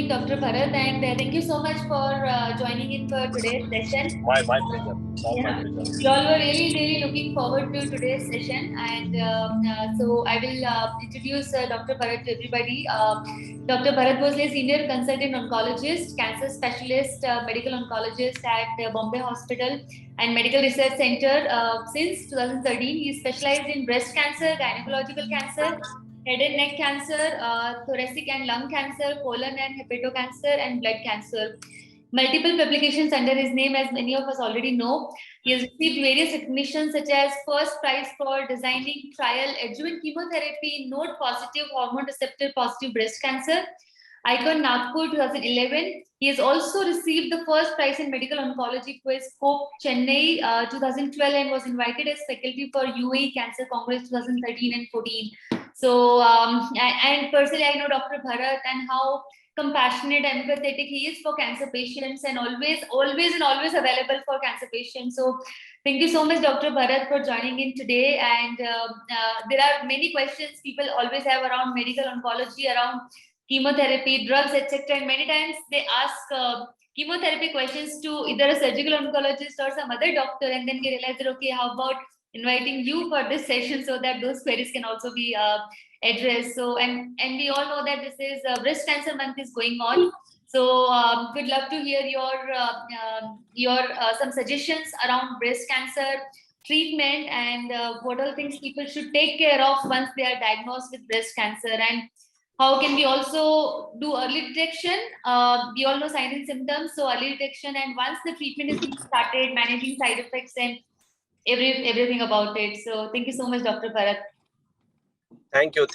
evening, Dr. Bharat, and thank you so much for joining in for today's session. My pleasure. It's all my pleasure. We all were really looking forward to today's session, and so I will introduce Dr. Bharat to everybody. Dr. Bharat Bhosle, senior consultant oncologist, cancer specialist, medical oncologist at Bombay Hospital and Medical Research Center. Since 2013, he is specialized in breast cancer, gynecological cancer, head and neck cancer, thoracic and lung cancer, colon and hepato cancer, and blood cancer. Multiple publications under his name, as many of us already know. He has received various recognitions such as first prize for designing trial adjuvant chemotherapy in node positive, hormone receptor positive breast cancer, Icon Nagpur 2011. He has also received the first prize in medical oncology quiz Scope Chennai 2012 and was invited as faculty for UAE Cancer Congress 2013 and 14. So, and personally, I know Dr. Bharat and how compassionate, empathetic he is for cancer patients, and always available for cancer patients. So, thank you so much, Dr. Bharat, for joining in today. And there are many questions people always have around medical oncology, around chemotherapy, drugs, etc. And many times they ask chemotherapy questions to either a surgical oncologist or some other doctor, and then we realize that, okay, how about inviting you for this session so that those queries can also be addressed. So, and we all know that this is breast cancer month is going on. So, we'd love to hear your some suggestions around breast cancer treatment and what are things people should take care of once they are diagnosed with breast cancer, and how can we also do early detection? We all know signs and symptoms, so early detection, and once the treatment is being started, managing side effects and everything about it. So thank you so much, Dr. Bharat. Thank you.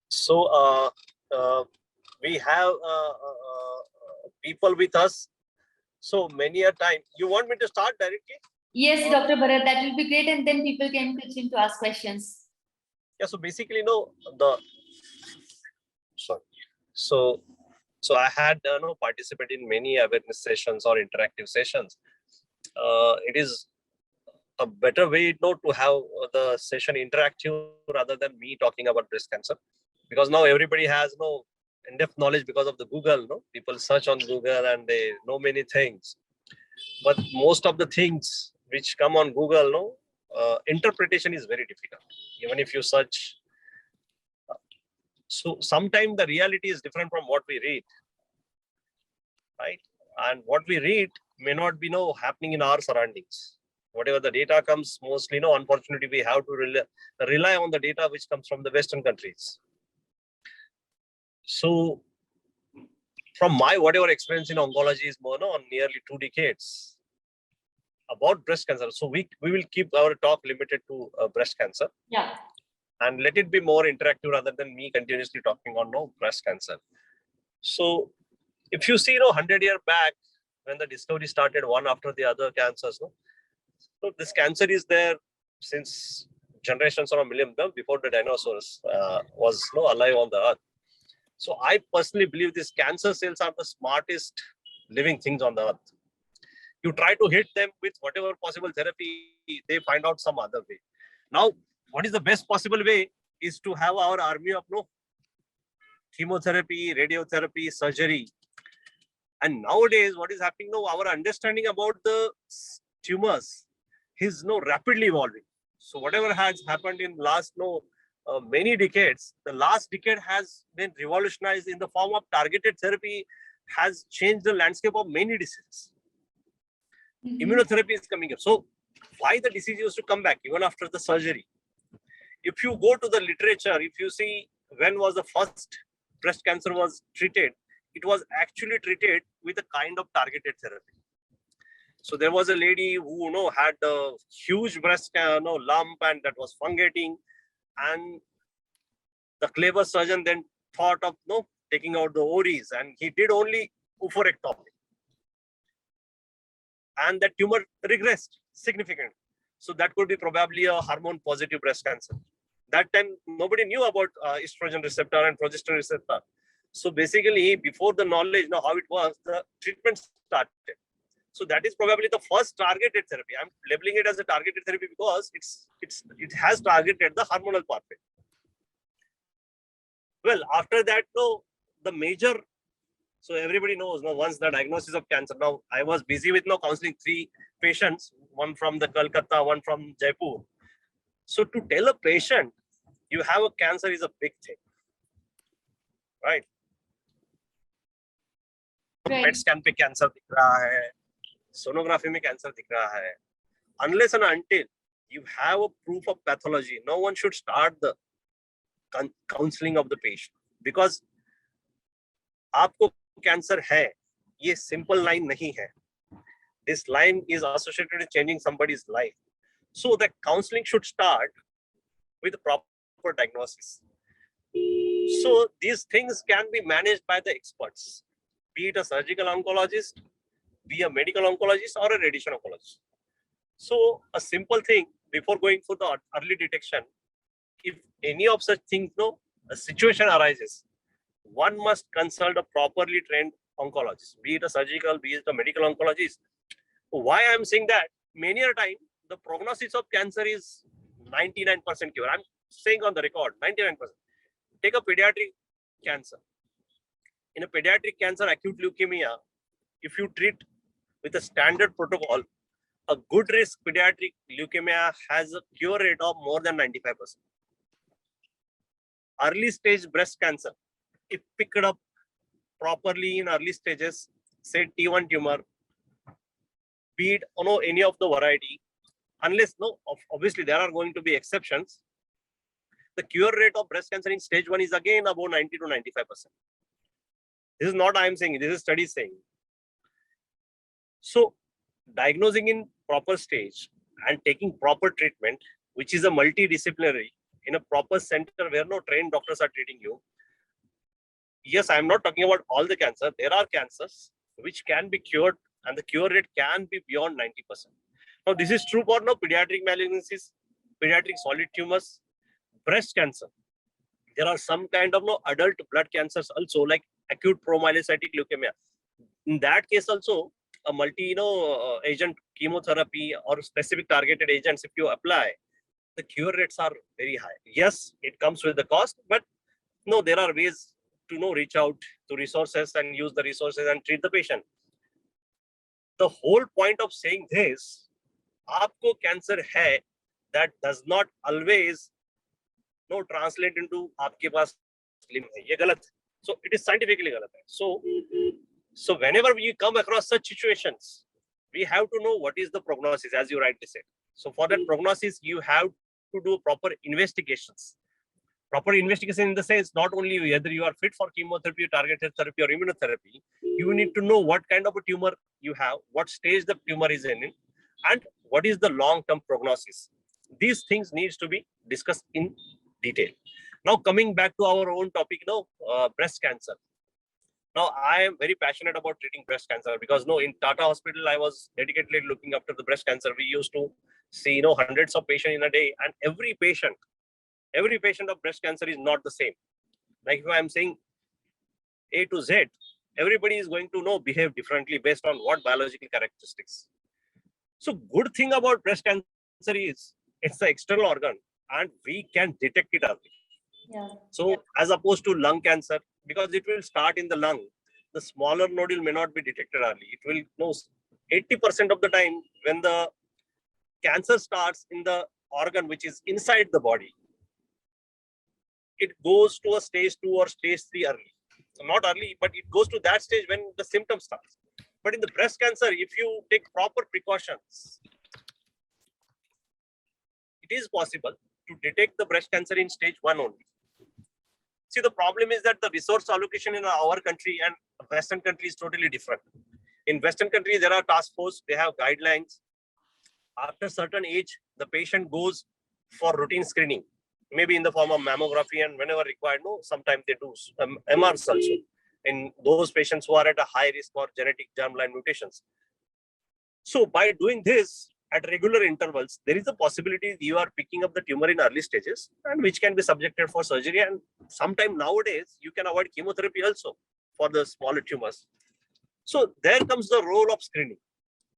So we have people with us. So many a time. You want me to start directly? Yes, Dr. Bharat, that will be great, and then people can pitch in to ask questions. Yeah. So basically, So I had participated in many awareness sessions or interactive sessions. It is a better way to have the session interactive rather than me talking about breast cancer, because now everybody has in-depth knowledge because of the Google. People search on Google and they know many things, but most of the things which come on Google, interpretation is very difficult, even if you search. So sometimes the reality is different from what we read, right? And what we read may not be happening in our surroundings. Whatever the data comes, mostly, unfortunately, we have to rely on the data which comes from the Western countries. So from my whatever experience in oncology is more on nearly 2 decades about breast cancer. So we will keep our talk limited to breast cancer. Yeah. And let it be more interactive rather than me continuously talking on breast cancer. So if you see 100 years back when the discovery started one after the other cancers, so this cancer is there since generations or a million before the dinosaurs was alive on the earth. So I personally believe these cancer cells are the smartest living things on the earth. You try to hit them with whatever possible therapy, they find out some other way. Now, what is the best possible way is to have our army of chemotherapy, radiotherapy, surgery. And nowadays, what is happening now, our understanding about the tumors is rapidly evolving. So whatever has happened in last many decades, the last decade has been revolutionized in the form of targeted therapy, has changed the landscape of many diseases. Immunotherapy is coming up. So why the disease used to come back even after the surgery? If you go to the literature, if you see when was the first breast cancer was treated, it was actually treated with a kind of targeted therapy. So there was a lady who had a huge breast lump and that was fungating, and the clever surgeon then thought of taking out the ovaries, and he did only oophorectomy, and that tumor regressed significantly. So that could be probably a hormone positive breast cancer. That time nobody knew about estrogen receptor and progesterone receptor. So basically, before the knowledge how it was, the treatment started. So that is probably the first targeted therapy. I'm labeling it as a targeted therapy because it has targeted the hormonal pathway. Well, after that, the major, so everybody knows now once the diagnosis of cancer. Now I was busy with counseling 3 patients, one from the Kolkata, one from Jaipur. So to tell a patient you have a cancer is a big thing, right? Right. PET scan पे cancer दिख रहा है, sonography में cancer दिख रहा है. Unless and until you have a proof of pathology, no one should start the counseling of the patient, because आपको cancer है, ये simple line नहीं है. This line is associated with changing somebody's life. So the counseling should start with proper diagnosis. So these things can be managed by the experts, be it a surgical oncologist, be a medical oncologist, or a radiation oncologist. So a simple thing before going for the early detection, if any of such things, a situation arises, one must consult a properly trained oncologist, be it a surgical, be it a medical oncologist. Why I'm saying that? Many a time, the prognosis of cancer is 99% cure. I'm saying on the record, 99%. Take a pediatric cancer. In a pediatric cancer, acute leukemia, if you treat with a standard protocol, a good risk pediatric leukemia has a cure rate of more than 95%. Early stage breast cancer, if picked up properly in early stages, say T1 tumor, be it any of the variety, unless obviously there are going to be exceptions, the cure rate of breast cancer in stage 1 is again about 90 to 95%. This is not I am saying, this is studies saying. So diagnosing in proper stage and taking proper treatment, which is a multidisciplinary in a proper center where no trained doctors are treating you. Yes, I am not talking about all the cancer. There are cancers which can be cured and the cure rate can be beyond 90%. Now, this is true for pediatric malignancies, pediatric solid tumors, breast cancer. There are some kind of adult blood cancers also, like acute promyelocytic leukemia. In that case also, a multi agent chemotherapy or specific targeted agents, if you apply, the cure rates are very high. Yes, it comes with the cost, but no, there are ways to reach out to resources and use the resources and treat the patient. The whole point of saying this, आपको cancer है, that does not always translate into आपके पास slim है. ये गलत है. So it is scientifically गलत है. So whenever we come across such situations, we have to know what is the prognosis, as you rightly said. So for that prognosis, you have to do proper investigations. Proper investigation in the sense, not only whether you are fit for chemotherapy, targeted therapy, or immunotherapy, you need to know what kind of a tumor you have, what stage the tumor is in, and what is the long-term prognosis. These things needs to be discussed in detail. Now coming back to our own topic, breast cancer. Now I am very passionate about treating breast cancer because in Tata Hospital, I was dedicatedly looking after the breast cancer. We used to see hundreds of patients in a day, and every patient of breast cancer is not the same. Like if I am saying A to Z, everybody is going to behave differently based on what biological characteristics. So good thing about breast cancer is it's the external organ and we can detect it early. Yeah. So as opposed to lung cancer, because it will start in the lung, the smaller nodule may not be detected early. It will 80% of the time when the cancer starts in the organ which is inside the body, it goes to a stage 2 or stage 3 early. So not early, but it goes to that stage when the symptoms start. But in the breast cancer, if you take proper precautions, it is possible to detect the breast cancer in stage 1 only. See, the problem is that the resource allocation in our country and Western country is totally different. In Western countries, there are task force, they have guidelines. After a certain age, the patient goes for routine screening, maybe in the form of mammography, and whenever required, sometimes they do MRs also in those patients who are at a high risk for genetic germline mutations. So by doing this at regular intervals, there is a possibility you are picking up the tumor in early stages and which can be subjected for surgery. And sometime nowadays, you can avoid chemotherapy also for the smaller tumors. So there comes the role of screening.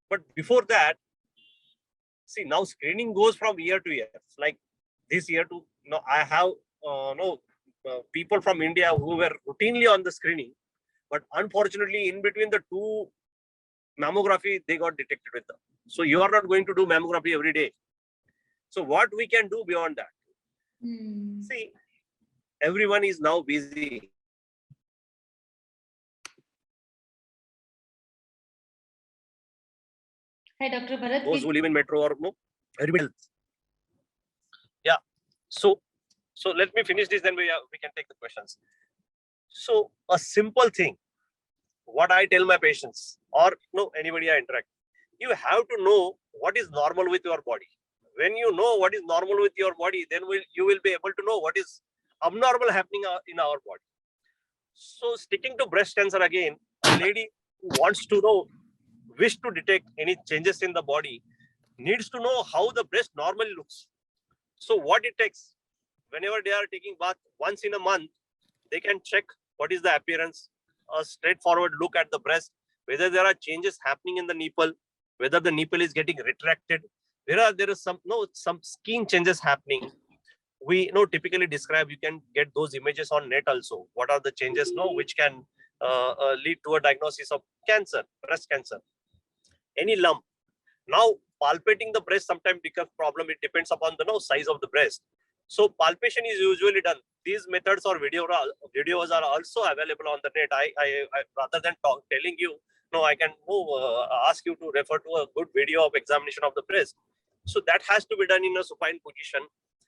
But before that, see, now screening goes from year to year. Like this year to I have people from India who were routinely on the screening, but unfortunately, in between the two mammography, they got detected with them. So you are not going to do mammography every day. So what we can do beyond that? See, everyone is now busy. Hi, Dr. Bharat. Those who live in metro or no, everybody else. Yeah. So let me finish this, then we can take the questions. So a simple thing, what I tell my patients or no anybody I interact, you have to know what is normal with your body. When you know what is normal with your body, then you will be able to know what is abnormal happening in our body. So sticking to breast cancer again, a lady who wants to know, wish to detect any changes in the body, needs to know how the breast normally looks. So what it takes, whenever they are taking bath once in a month, they can check what is the appearance, a straightforward look at the breast, whether there are changes happening in the nipple, whether the nipple is getting retracted, there is some skin changes happening. We typically describe, you can get those images on net also. What are the changes which can lead to a diagnosis of cancer, breast cancer. Any lump. Now, palpating the breast sometimes becomes problem. It depends upon the size of the breast. So palpation is usually done. These methods or videos are also available on the net. I rather than telling you, I can ask you to refer to a good video of examination of the breast. So that has to be done in a supine position.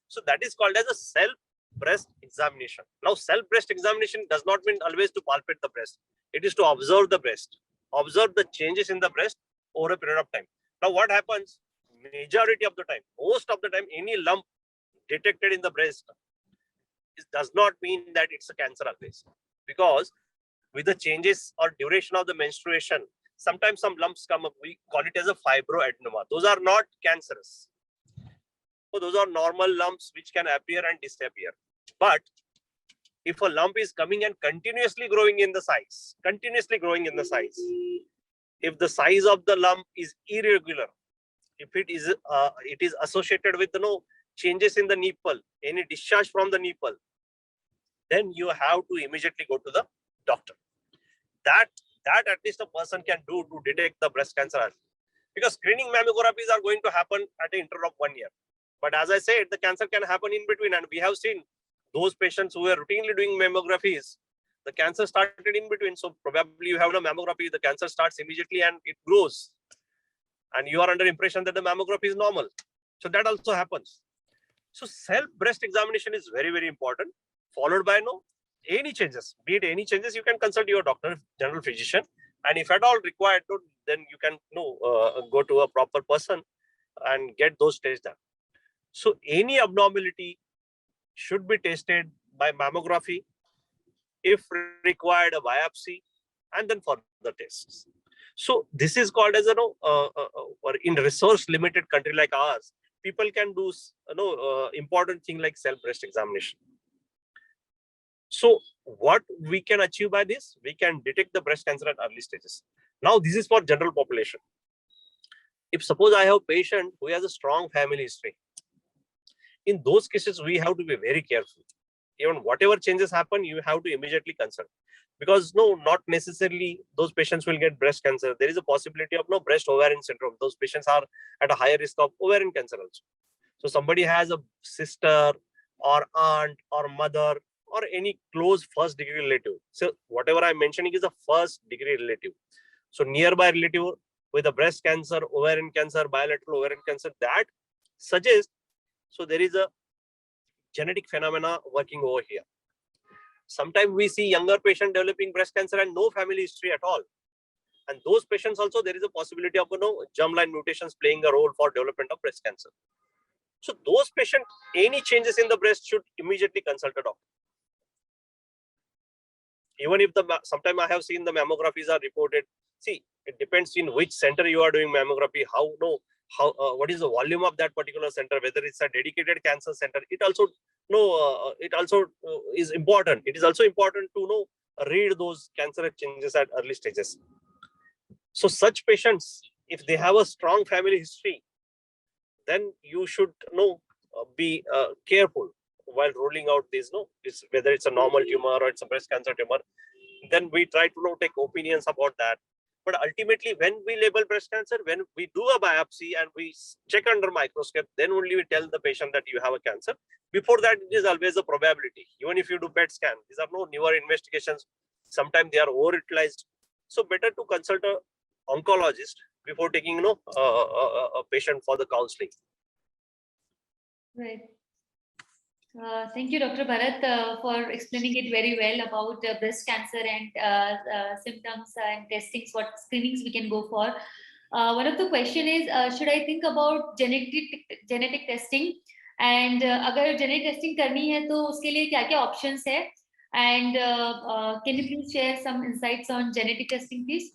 So that is called as a self breast examination. Now, self breast examination does not mean always to palpate the breast. It is to observe the breast, observe the changes in the breast over a period of time. Now, what happens? Majority of the time, most of the time, any lump detected in the breast, it does not mean that it's a cancer always. Because with the changes or duration of the menstruation, sometimes some lumps come up. We call it as a fibroadenoma. Those are not cancerous. So those are normal lumps which can appear and disappear. But if a lump is coming and continuously growing in the size, if the size of the lump is irregular, if it is associated with changes in the nipple, any discharge from the nipple, then you have to immediately go to the doctor. That at least a person can do to detect the breast cancer. Because screening mammographies are going to happen at an interval of 1 year. But as I said, the cancer can happen in between. And we have seen those patients who were routinely doing mammographies, the cancer started in between. So probably you have a mammography, the cancer starts immediately and it grows. And you are under impression that the mammography is normal. So that also happens. So self breast examination is very, very important. Followed by any changes, be it any changes, you can consult your doctor, general physician. And if at all required, then you can go to a proper person and get those tests done. So any abnormality should be tested by mammography, if required a biopsy, and then further tests. So this is called as or in resource limited country like ours, people can do important thing like self breast examination. So what we can achieve by this, we can detect the breast cancer at early stages. Now this is for general population. If suppose I have a patient who has a strong family history, in those cases we have to be very careful. Even whatever changes happen, you have to immediately consult. Because not necessarily those patients will get breast cancer. There is a possibility of breast ovarian syndrome. Those patients are at a higher risk of ovarian cancer also. So somebody has a sister or aunt or mother or any close first degree relative. So whatever I'm mentioning is a first degree relative. So nearby relative with a breast cancer, ovarian cancer, bilateral ovarian cancer, that suggests, so there is a genetic phenomena working over here. Sometimes we see younger patient developing breast cancer and no family history at all. And those patients also, there is a possibility of germline mutations playing a role for development of breast cancer. So those patients, any changes in the breast should immediately consult a doctor. Even if sometimes I have seen the mammographies are reported. See, it depends in which center you are doing mammography, what is the volume of that particular center, whether it's a dedicated cancer center. It also is important. It is also important to read those cancer changes at early stages. So such patients, if they have a strong family history, then you should be careful while ruling out this, whether it's a normal tumor or it's a breast cancer tumor. Then we try to take opinions about that. But ultimately, when we label breast cancer, when we do a biopsy and we check under microscope, then only we tell the patient that you have a cancer. Before that, it is always a probability. Even if you do PET scan, these are no newer investigations. Sometimes they are over-utilized. So better to consult a oncologist before taking a patient for the counseling. Right. Thank you, Dr. Bharat, for explaining it very well about breast cancer and symptoms and testings, what screenings we can go for. One of the question is, should I think about genetic testing? And अगर genetic testing करनी है तो उसके लिए क्या-क्या options है? And can you please share some insights on genetic testing, please?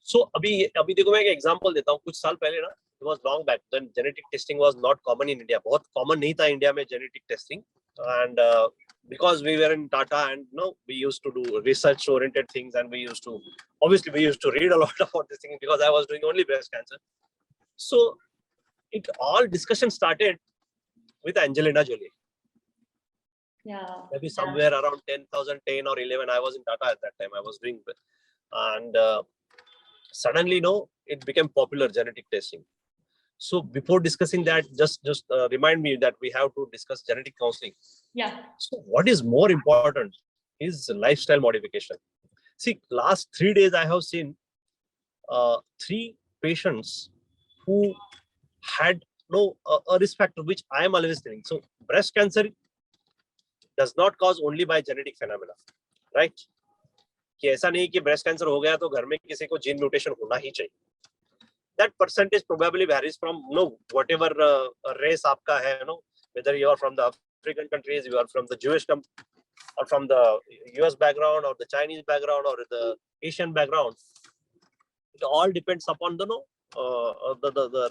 So अभी देखो मैं एक example देता हूँ. कुछ साल पहले ना, it was long back then genetic testing was not common in India. बहुत common नहीं था India में genetic testing. And because we were in Tata and we used to do research oriented things, and we used to read a lot about this thing because I was doing only breast cancer. So all discussion started with Angelina Jolie. Yeah. Maybe somewhere around 10 or 11. I was in Tata at that time. I was doing, and suddenly, it became popular, genetic testing. So before discussing that, just remind me that we have to discuss genetic counseling. Yeah. So what is more important is lifestyle modification. See, last 3 days I have seen 3 patients who had a risk factor, which I am always telling. So breast cancer does not cause only by genetic phenomena, right? कि ऐसा नहीं कि breast cancer हो गया तो घर में किसी को gene mutation होना ही चाहिए. That percentage probably varies from whatever race आपका है, whether you are from the African countries, you are from the Jewish or from the US background or the Chinese background or the Asian background. It all depends upon the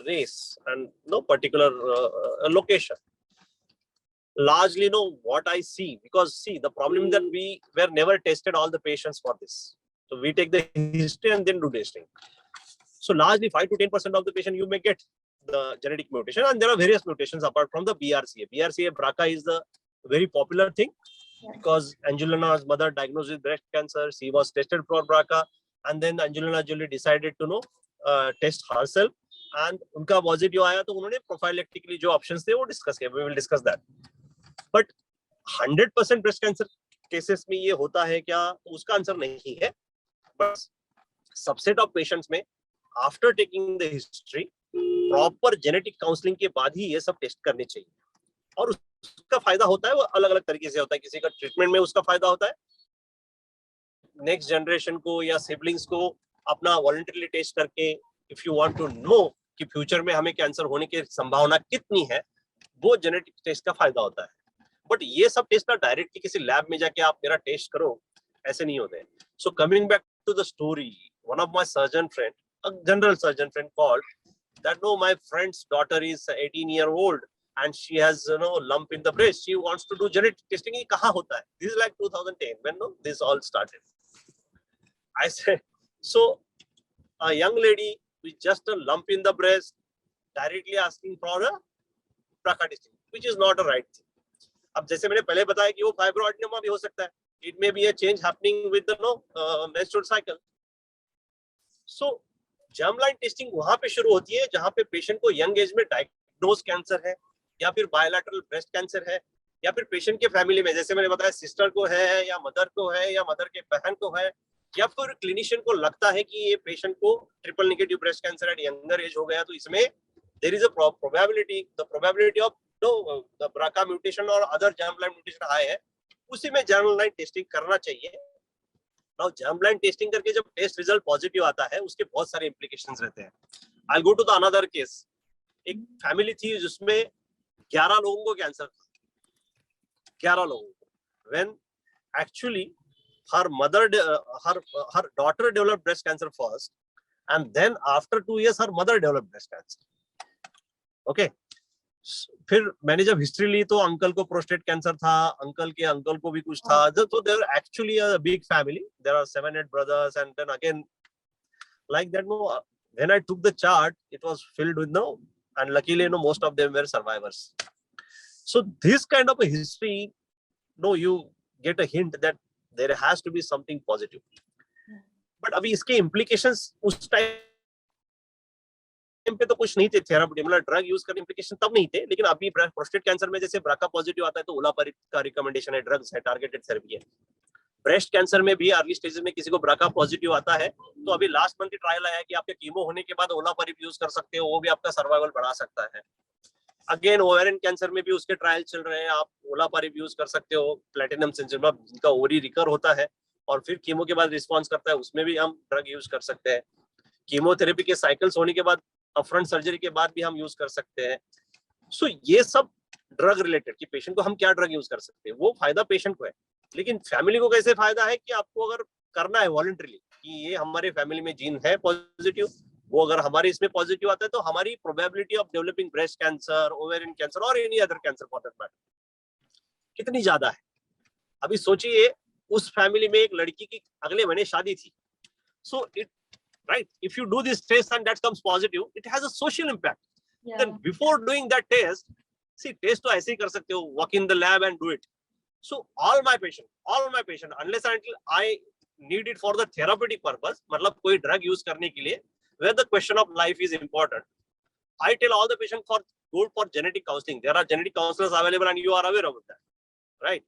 race and no particular location. Largely, what I see, because see, the problem that we were never tested all the patients for this. So we take the history and then do testing. So largely 5 to 10% of the patient you may get the genetic mutation, and there are various mutations apart from the BRCA. BRCA BRCA is the very popular thing because Angelina's mother diagnosed with breast cancer. She was tested for BRCA, and then Angelina Jolie decided to test herself, and उनका positive आया तो उन्होंने prophylactically जो options थे वो discuss किया. We will discuss that. But 100% breast cancer cases में ये होता है क्या? उसका आंसर नहीं है. But subset of patients में after taking the history, proper genetic counseling के बाद ही ये सब टेस्ट करने चाहिए. और उसका फायदा होता है वो अलग अलग तरीके से होता है. किसी का ट्रीटमेंट में उसका फायदा होता है, नेक्स्ट जनरेशन को या सिबलिंग्स को अपना वॉलंटरीली टेस्ट करके, if you want to know कि फ्यूचर में हमें कैंसर होने की संभावना कितनी है, वो जेनेटिक टेस्ट का फायदा होता है. बट ये सब टेस्ट ना डायरेक्टली किसी लैब में जाके आप मेरा टेस्ट करो, ऐसे नहीं होते. So coming back to the story, one of my surgeon friend, a general surgeon friend, called that my friend's daughter is 18-year-old and she has lump in the breast. She wants to do genetic testing. ये कहाँ होता है? This is like 2010 when this all started. I said, so a young lady with just a lump in the breast directly asking for a BRCA testing, which is not a right thing. अब जैसे मैंने पहले बताया कि वो फाइब्रोएडेनोमा भी हो सकता है. It may be a change happening with the menstrual cycle. So germline testing वहां पे शुरू होती है जहां पे पेशेंट को यंग एज में डायग्नोज कैंसर है, या फिर बायलैटरल ब्रेस्ट कैंसर है, या फिर पेशेंट के फैमिली में, जैसे मैंने बताया, सिस्टर को है या मदर को है या मदर के बहन को है, या फिर क्लिनिशियन को लगता है कि ये पेशेंट को triple negative breast cancer at younger age हो गया, तो इसमें there is a probability of the BRCA mutation और अदर जर्मलाइन म्यूटेशन हाई है, उसी में जर्मलाइन टेस्टिंग करना चाहिए. Now germline testing करके जब टेस्ट रिजल्ट पॉजिटिव आता है, उसके बहुत सारे implications रहते हैं. I'll go to the another case. एक फैमिली थी जिसमें 11 लोगों को कैंसर था. 11 लोगों को. When actually her daughter developed breast cancer first, and then after 2 years her mother developed breast cancer. Okay. फिर मैंने जब हिस्ट्री ली तो अंकल को प्रोस्टेट कैंसर था, अंकल के अंकल को भी कुछ था. So they were actually a big family. There are 7-8 brothers, and then again like that. When I took the chart, it was filled with and luckily most of them were survivors. So this kind of a history, no, you get a hint that there has to be something positive. But अभी इसके implications उस time पे तो कुछ नहीं थे therapy, मतलब drug use करने implication तब नहीं थे, लेकिन अभी प्रोस्टेट कैंसर में जैसे ब्राका पॉजिटिव आता है तो ओलापारिब का रिकमेंडेशन है, ड्रग्स है, टारगेटेड थेरेपी है. ब्रेस्ट कैंसर में भी अर्ली स्टेजेस में किसी को ब्राका पॉजिटिव आता है तो अभी लास्ट मंथ की ट्रायल आया कि आपके कीमो होने के बाद ओलापारिब यूज कर सकते हो, वो भी आपका सर्वाइवल बढ़ा सकता है. अगेन ओवेरियन कैंसर में भी उसके ट्रायल चल रहे हैं, आप ओलापारिब यूज कर सकते हो. प्लेटिनम सेंसिटिव जिनका ओवरी रिकर होता है और फिर कीमो के बाद रिस्पॉन्स करता है, उसमें भी हम ड्रग यूज कर सकते हैं. कीमोथेरेपी के साइकिल्स होने के बाद अपफ्रंट सर्जरी के बाद भी हम यूज कर सकते हैं. सो ये सब ड्रग रिलेटेड कि पेशेंट को हम क्या ड्रग यूज कर सकते हैं, वो फायदा पेशेंट को है. लेकिन फैमिली को कैसे फायदा है कि आपको अगर करना है वॉलंटरीली कि ये हमारे फैमिली में जीन है पॉजिटिव, वो अगर हमारे इसमें पॉजिटिव आता है तो हमारी probability of developing breast cancer, ovarian cancer और any other cancer for that matter कितनी ज्यादा है. अभी सोचिए उस फैमिली में एक लड़की की अगले महीने शादी थी. So it right, if you do this test and that comes positive, it has a social impact. Then before doing that test, see, test तो ऐसे ही कर सकते हो, walk in the lab and do it. So all my patient unless and until I need it for the therapeutic purpose, मतलब कोई drug use करने के लिए, where the question of life is important, I tell all the patient for go for genetic counseling. There are genetic counselors available and you are aware of that, right?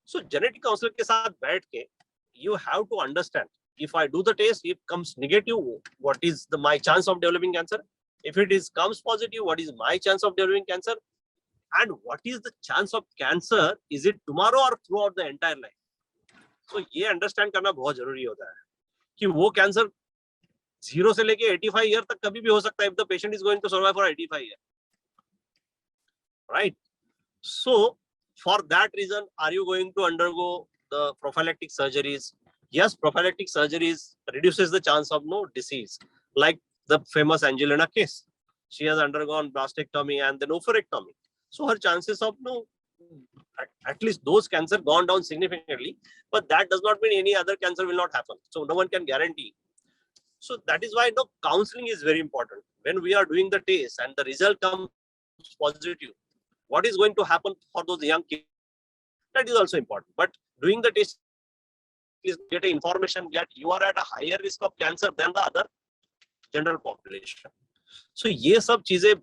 So genetic counselor के साथ बैठ के you have to understand, if I do the test, if comes negative, what is my chance of developing cancer? If it comes positive, what is my chance of developing cancer? And what is the chance of cancer? Is it tomorrow or throughout the entire life? So ये understand करना बहुत जरूरी होता है कि वो cancer 0 से लेके 85 ईयर तक कभी भी हो सकता है, if the patient is going to survive for 85 years, right? So for that reason, are you going to undergo the prophylactic surgeries? Yes, prophylactic surgeries reduces the chance of no disease, like the famous Angelina case. She has undergone mastectomy and then oophorectomy. So her chances of no, at least those cancer gone down significantly, but that does not mean any other cancer will not happen. So no one can guarantee. So that is why no counseling is very important. When we are doing the test and the result comes positive, what is going to happen for those young kids? That is also important. But doing the test is get information that you are at a higher risk of cancer than the other general population. So ये सब चीजें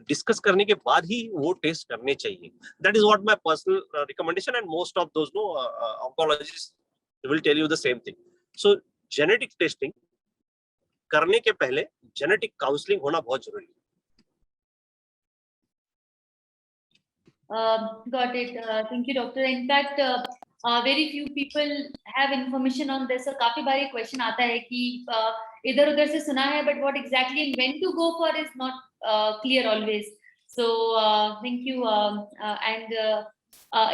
discuss करने के बाद ही वो test करने चाहिए. That is what my personal recommendation, and most of those oncologists will tell you the same thing. So genetic testing करने के पहले genetic counseling होना बहुत जरूरी है. Got it. Thank you, doctor. In fact, very few people have information on this. और काफी बार ये question आता है कि इधर उधर से सुना है, but what exactly and when to go for is not clear always. So thank you. And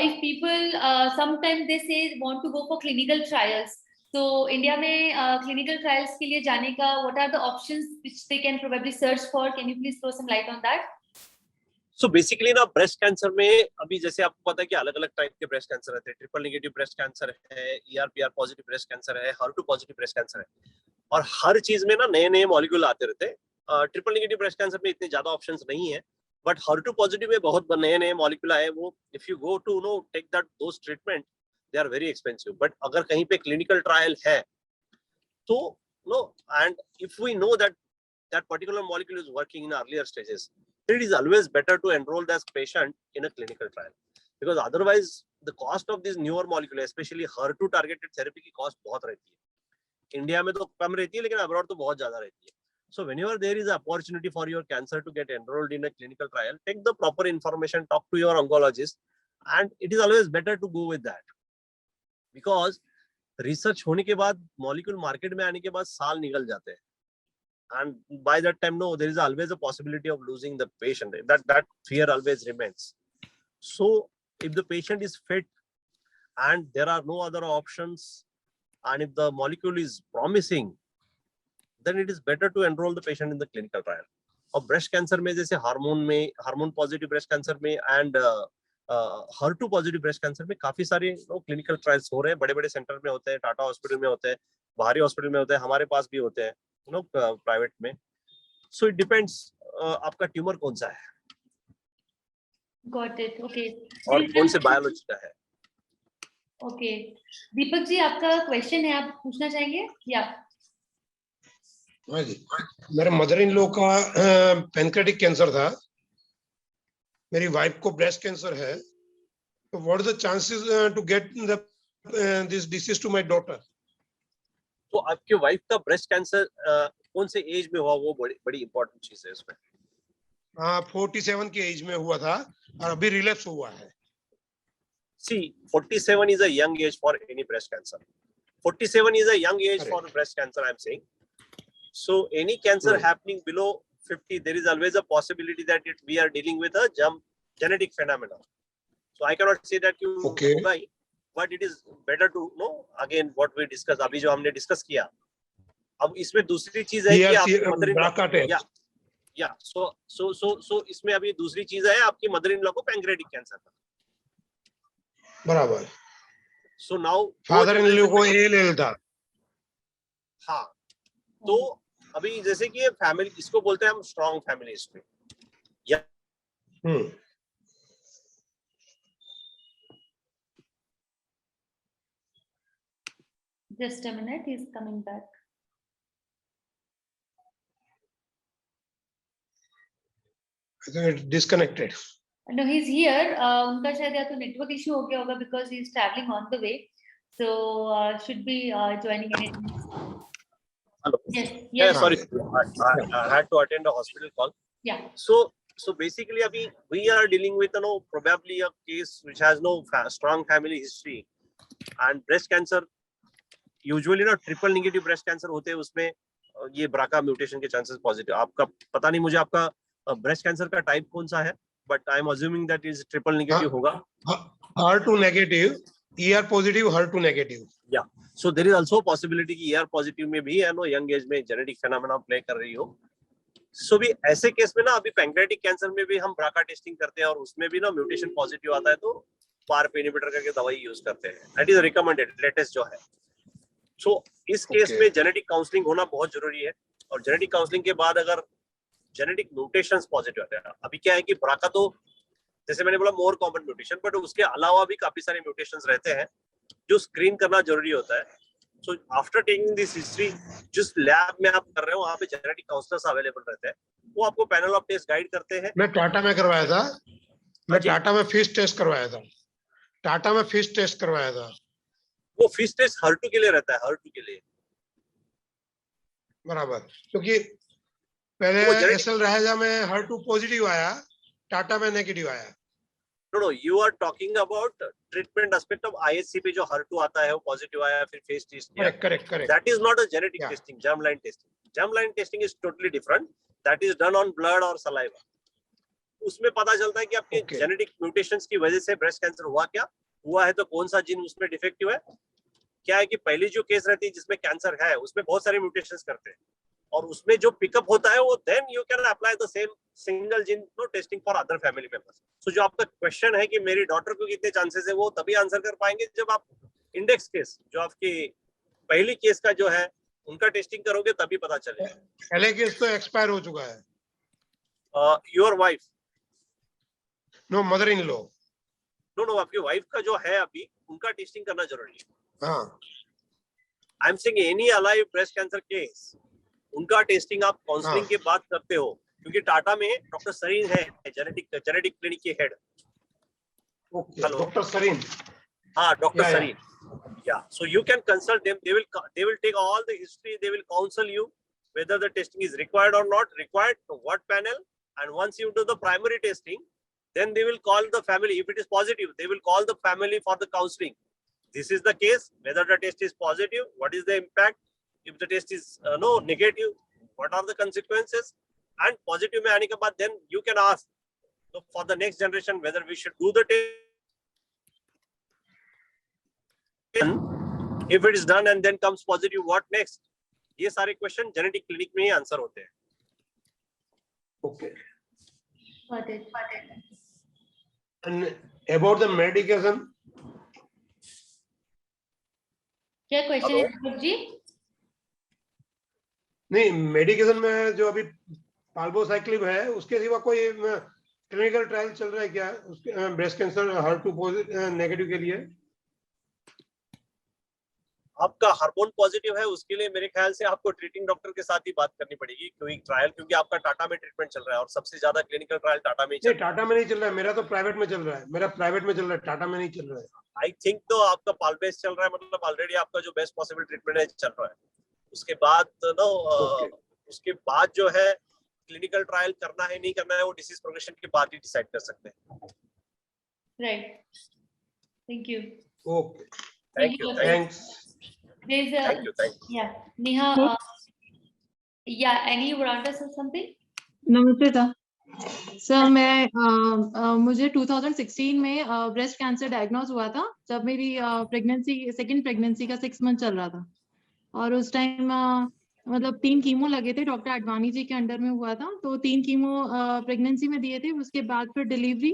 if people sometimes they say want to go for clinical trials. So India में clinical trials के लिए जाने का what are the options which they can probably search for? Can you please throw some light on that? So basically ना breast cancer में अभी जैसे आपको पता है कि अलग अलग टाइप के ब्रेस्ट कैंसर रहते हैं. ट्रिपल नेगेटिव ब्रेस्ट कैंसर है, ER/PR पॉजिटिव ब्रेस्ट कैंसर है, HER2 पॉजिटिव ब्रेस्ट कैंसर है, और हर चीज में ना नए नए मॉलिक्यूल आते रहते हैं. ट्रिपल नेगेटिव ब्रेस्ट कैंसर में इतने ज्यादा ऑप्शंस नहीं है, बट HER2 पॉजिटिव में बहुत नए नए मॉलिक्यूल आए. वो if you go to no take that those treatment, they are very expensive. But अगर कहीं पे क्लिनिकल ट्रायल है तो no, and if we know that that particular molecule is working in earlier stages, it is always better to enroll this patient in a clinical trial, because otherwise the cost of this newer molecule, especially HER2 targeted therapy की cost बहुत रहती है. India में तो कम रहती है, लेकिन abroad तो बहुत ज्यादा रहती है. So whenever there is an opportunity for your cancer to get enrolled in a clinical trial, take the proper information, talk to your oncologist, and it is always better to go with that, because research होने के बाद molecule market में आने के बाद साल निकल जाते हैं. And by that time, no, there is always a possibility of losing the patient. That fear always remains. So if the patient is fit and there are no other options, and if the molecule is promising, then it is better to enroll the patient in the clinical trial. और breast cancer में जैसे hormone positive breast cancer में and HER2 positive breast cancer में काफी सारे clinical trials हो रहे हैं. बड़े बड़े सेंटर में होते हैं, टाटा हॉस्पिटल में होते हैं, बाहरी हॉस्पिटल में होते हैं, हमारे पास भी होते हैं प्राइवेट में. सो इट डिपेंड्स आपका ट्यूमर कौन सा है. Got it. Okay. और कौन से बायोलॉजी का है। ओके, दीपक जी आपका क्वेश्चन है, आप पूछना चाहेंगे? या हाँ जी, मेरे मदर इन लॉ का पैनक्रेटिक कैंसर था, मेरी वाइफ को ब्रेस्ट कैंसर है, तो what are the chances to get this disease to my daughter? तो आपके वाइफ का ब्रेस्ट कैंसर कौन से एज में हुआ, वो बड़ी बड़ी इंपॉर्टेंट चीज है इसमें। हाँ, 47 की एज में हुआ था और अभी रिलैप्स हुआ है। See, 47 is a young age for any breast cancer. 47 is a young age for breast cancer, I'm saying. So any cancer happening below 50, there is always a possibility that we are dealing with a genetic phenomenon. So I cannot say that you होगा ही, but it is better to know again what we discuss. अभी जो हमने discuss किया, अब इसमें दूसरी चीज है कि आपकी मदर सो इसमें अभी दूसरी चीज है, आपकी मदर इन लॉ को पैंक्रेटिक कैंसर था। बराबर। So now father in law को एएलएल था। हाँ, तो अभी जैसे कि फैमिली, इसको बोलते हैं हम strong family history. Just a minute, he's coming back. I think it's disconnected. No, he's here. उनका शायद या तो नेटवर्क इशू हो गया होगा because he's traveling on the way. So should be joining in. Hello. Yes. Yeah, sorry, I had to attend a hospital call. Yeah. So basically, abhi we are dealing with probably a case which has no strong family history, and breast cancer usually triple negative breast cancer होते हैं, उसमें ये BRCA mutation के chances positive. आपका पता नहीं मुझे आपका ब्रेस्ट कैंसर का टाइप कौन सा है, but I am assuming that is triple negative होगा। HER2 negative, ER positive, HER2 negative. या so there is also possibility कि ER पॉजिटिव में भी है यंग एज में जेनेटिक फेनोमेना प्ले कर रही हो। सो भी ऐसे केस में ना, अभी पैंक्रेटिक कैंसर में भी हम ब्राका टेस्टिंग करते हैं और उसमें भी ना म्यूटेशन पॉजिटिव आता है तो पार्प इनहिबिटर करके दवाई यूज करते हैं। दैट इज रिकमेंडेड लेटेस्ट जो है। सो इस केस में जेनेटिक काउंसलिंग होना बहुत जरूरी है, और जेनेटिक काउंसलिंग के बाद अगर जेनेटिक म्यूटेशंस पॉजिटिव आते हैं, अभी क्या है कि ब्राका तो जैसे मैंने बोला मोर कॉमन म्यूटेशन, बट उसके अलावा भी काफी सारे म्यूटेशंस रहते हैं जो स्क्रीन करना जरूरी होता है। So after taking this history, जिस लैब में आप कर रहे हो वहाँ पे जेनेटिक काउंसलर्स अवेलेबल रहते हैं, वो आपको पैनल ऑफ टेस्ट गाइड करते हैं। मैं टाटा में करवाया था, टाटा में फिश टेस्ट करवाया था। वो फिश टेस्ट HER2 के लिए रहता है, HER2 के लिए। बराबर, क्योंकि पहले एसएल रहेजा में HER2 पॉजिटिव आया, टाटा में नेगेटिव आया। No, you are talking about treatment aspect of IHC पे जो HER2 आता है वो पॉजिटिव आया, फिर फेस टेस्ट किया। Correct. That is not a genetic testing, germline testing. Germline testing is totally different, that is done on blood और saliva. उसमें पता चलता है कि आपके जेनेटिक म्यूटेशंस की वजह से ब्रेस्ट कैंसर हुआ है तो कौन सा जीन उसमें डिफेक्टिव है। क्या है कि पहली जो केस रहती है जिसमें कैंसर है, उसमें बहुत सारे म्यूटेशंस करते हैं, और उसमें जो पिकअप होता है वो then you can apply the same single gene testing for other family members. So जो आपका क्वेश्चन है कि मेरी डॉटर को कितने चांसेस है, वो तभी आंसर कर पाएंगे जब आप इंडेक्स केस, जो आपकी पहली केस का जो है उनका टेस्टिंग करोगे, तभी पता चलेगा। पहले केस तो एक्सपायर हो चुका है। Your wife? No, mother in law. No, आपकी वाइफ का जो है अभी, उनका टेस्टिंग करना जरूरी है। हाँ, I am saying any alive breast cancer case, उनका टेस्टिंग आप काउंसलिंग के बाद करते हो, क्योंकि टाटा में डॉक्टर सरीन है जेनेटिक क्लिनिक के हेड। Hello, doctor Sarin. हाँ, doctor Sarin. Yeah, so you can consult them. They will take all the history. They will counsel you whether the testing is required or not required, to what panel, and once you do the primary testing, then they will call the family. If it is positive, they will call the family for the counseling. This is the case. Whether the test is positive, what is the impact? If the test is negative, what are the consequences? And positive में आने के बाद, then you can ask for the next generation whether we should do the test. If it is done and then comes positive, what next? ये सारे question genetic clinic में ही answer होते हैं। Okay. Got it. And about the medication, क्या question है दीपक जी? नहीं, medication में जो अभी पाल्बोसाइक्लिन है, उसके सिवा कोई क्लिनिकल ट्रायल चल रहा है क्या उसके ब्रेस्ट कैंसर HER2 नेगेटिव के लिए? आपका हार्मोन पॉजिटिव है, उसके लिए मेरे ख्याल से आपको ट्रीटिंग डॉक्टर के साथ ही बात करनी पड़ेगी, क्योंकि आपका टाटा में ट्रीटमेंट चल रहा है और सबसे ज्यादा क्लिनिकल ट्रायल टाटा में ही चल नहीं, रहा है। टाटा में नहीं चल रहा है, मेरा तो प्राइवेट में चल रहा है, टाटा में नहीं चल रहा है। आई थिंक तो आपका पालबेस चल रहा है, मतलब ऑलरेडी आपका जो बेस्ट पॉसिबल ट्रीटमेंट है चल रहा है। उसके बाद उसके बाद जो है क्लिनिकल ट्रायल करना है नहीं करना है, वो डिसीज प्रोग्रेशन के बाद ही डिसाइड कर सकते हैं। Right. Thank you. Okay, thank you, thanks. There's a thank you, yeah, Neha. Yeah, any you want to say something? नमस्ते सर मैं मुझे 2016 में ब्रेस्ट कैंसर डायग्नोज हुआ था, जब मेरी सेकंड प्रेगनेंसी का 6 मंथ चल रहा था। और उस टाइम मतलब 3 कीमो लगे थे, डॉक्टर आडवाणी जी के अंडर में हुआ था, तो 3 कीमो प्रेगनेंसी में दिए थे, उसके बाद फिर डिलीवरी,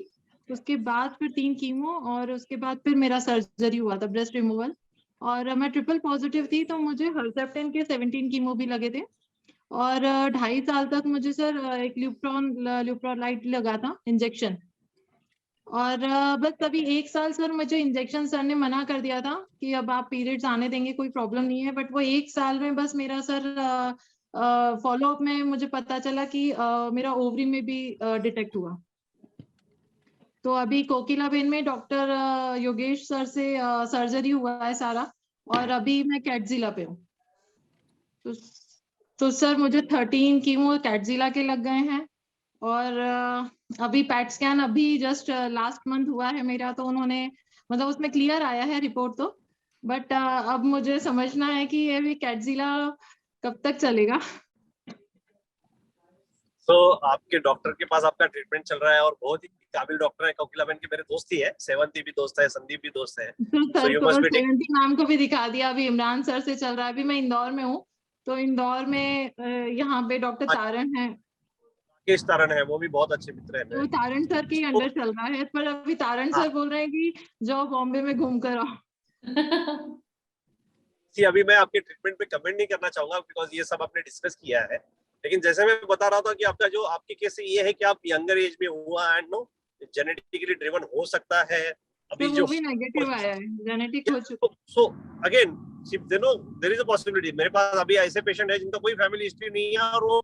उसके बाद फिर 3 कीमो, और उसके बाद फिर मेरा सर्जरी हुआ था, ब्रेस्ट रिमूवल। और मैं ट्रिपल पॉजिटिव थी, तो मुझे हर्सेप्टेन के 17 कीमो भी लगे थे। और 2.5 साल तक मुझे सर एक ल्यूप्रोलाइट लगा था इंजेक्शन। और बस अभी 1 साल सर मुझे इंजेक्शन सर ने मना कर दिया था कि अब आप पीरियड्स आने देंगे, कोई प्रॉब्लम नहीं है। बट वो 1 साल में बस मेरा सर फॉलोअप में मुझे पता चला कि मेरा ओवरी में भी डिटेक्ट हुआ। तो अभी कोकिलाबेन में डॉक्टर योगेश सर से सर्जरी हुआ है सारा, और अभी मैं कैटजिला पे हूँ। तो सर मुझे 13 कीमो कैटजिला के लग गए हैं। और अभी पैट स्कैन अभी जस्ट लास्ट मंथ हुआ है मेरा, तो उन्होंने मतलब उसमें क्लियर आया है रिपोर्ट तो। बट अब मुझे समझना है कि ये भी कैटजिला कब तक चलेगा। तो आपके डॉक्टर के पास आपका ट्रीटमेंट चल रहा है और बहुत ही काबिल डॉक्टर है। कोकिलाबेन के मेरे दोस्त ही है, सेवंती भी दोस्त है, संदीप भी दोस्त है। सर को सेवंती मैम को भी दिखा दिया, अभी इमरान सर से चल रहा है। अभी मैं इंदौर में हूँ, तो इंदौर में यहाँ पे डॉक्टर तारण है, राकेश तारण है, वो भी बहुत अच्छे मित्र है। तो तारण सर के अंडर चल रहा है। पर अभी तारण सर बोल रहे हैं कि जाओ बॉम्बे में घूम कर आओ। अभी मैं आपके ट्रीटमेंट पे कमेंट नहीं करना चाहूंगा, बिकॉज ये सब आपने डिस्कस किया है। लेकिन जैसे मैं बता रहा था कि आपका जो आपके केस ये है कि आप यंगर एज में हुआ एंड नो जेनेटिकली ड्रिवन हो सकता है। अभी तो जो वो भी नेगेटिव आया है, जेनेटिक हो चुका। So again there is a possibility. मेरे पास अभी ऐसे पेशेंट है जिनका कोई फैमिली हिस्ट्री नहीं है और वो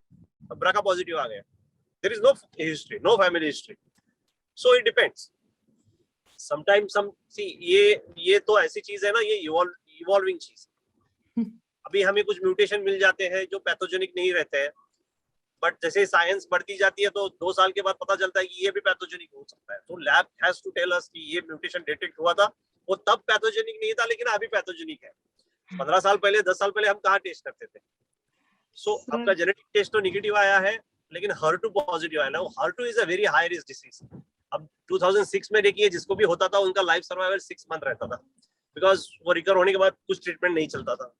ब्राका पॉजिटिव आ गया। There is no history, no family history. So it depends. Sometimes ये तो ऐसी चीज है ना, ये इवॉल्विंग चीज। अभी हमें कुछ म्यूटेशन मिल जाते हैं जो पैथोजेनिक नहीं रहते हैं, बट जैसे साइंस बढ़ती जाती है तो 2 साल के बाद पता चलता है कि ये भी पैथोजेनिक हो सकता है। तो lab has to tell us कि ये म्यूटेशन डिटेक्ट हुआ था, वो तब पैथोजेनिक नहीं था लेकिन अभी पैथोजेनिक है। 15 साल पहले, 10 साल पहले हम कहाँ टेस्ट करते थे? सो आपका जेनेटिक टेस्ट तो निगेटिव आया है, लेकिन HER2 पॉजिटिव आया ना। HER2 is a very high risk disease. अब 2006 में देखिए, जिसको भी होता था उनका लाइफ सर्वाइवल 6 मंथ रहता था, बिकॉज वो रिकवर होने के बाद कुछ ट्रीटमेंट नहीं चलता था।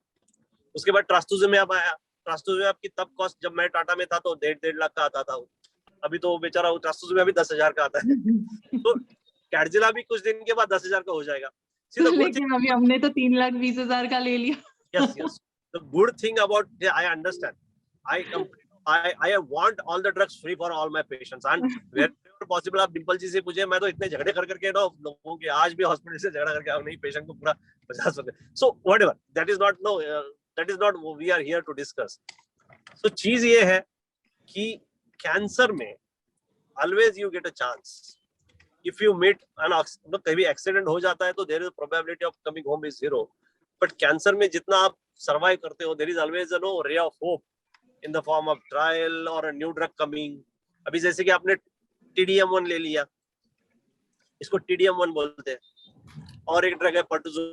उसके बाद ट्रास्टुजिमेब आया। ट्रास्टुजिमेब की तब कॉस्ट, जब मैं टाटा में था तो 1.5 लाख का आता था। अभी तो बेचारा ट्रास्टुजिमेब भी 10,000 का आता है। तो कैटजिला भी कुछ दिन के बाद 10,000 का हो जाएगा। लेकिन अभी हमने तो 3,20,000 का ले लिया। Yes. The good thing about, I understand. I want all the drugs free for all my patients, and wherever possible आप डिम्पल जी से पूछे। मैं तो इतने झगड़े कर करके ना लोगों के, आज भी हॉस्पिटल से झगड़ा करके नहीं, पेशेंट को पूरा 50%। So whatever, that is not we are here to discuss. So चीज ये है कि कैंसर में always you get a chance. If you meet कभी एक्सीडेंट हो जाता है तो there is a probability of coming home is 0. But cancer में जितना आप सर्वाइव करते हो, there is always no ray of hope in the form of trial और न्यू ड्रग कमिंग। अभी जैसे कि आपने TDM1 ले लिया, इसको TDM1 बोलते हैं, और एक ड्रग है पर्टुजुमेब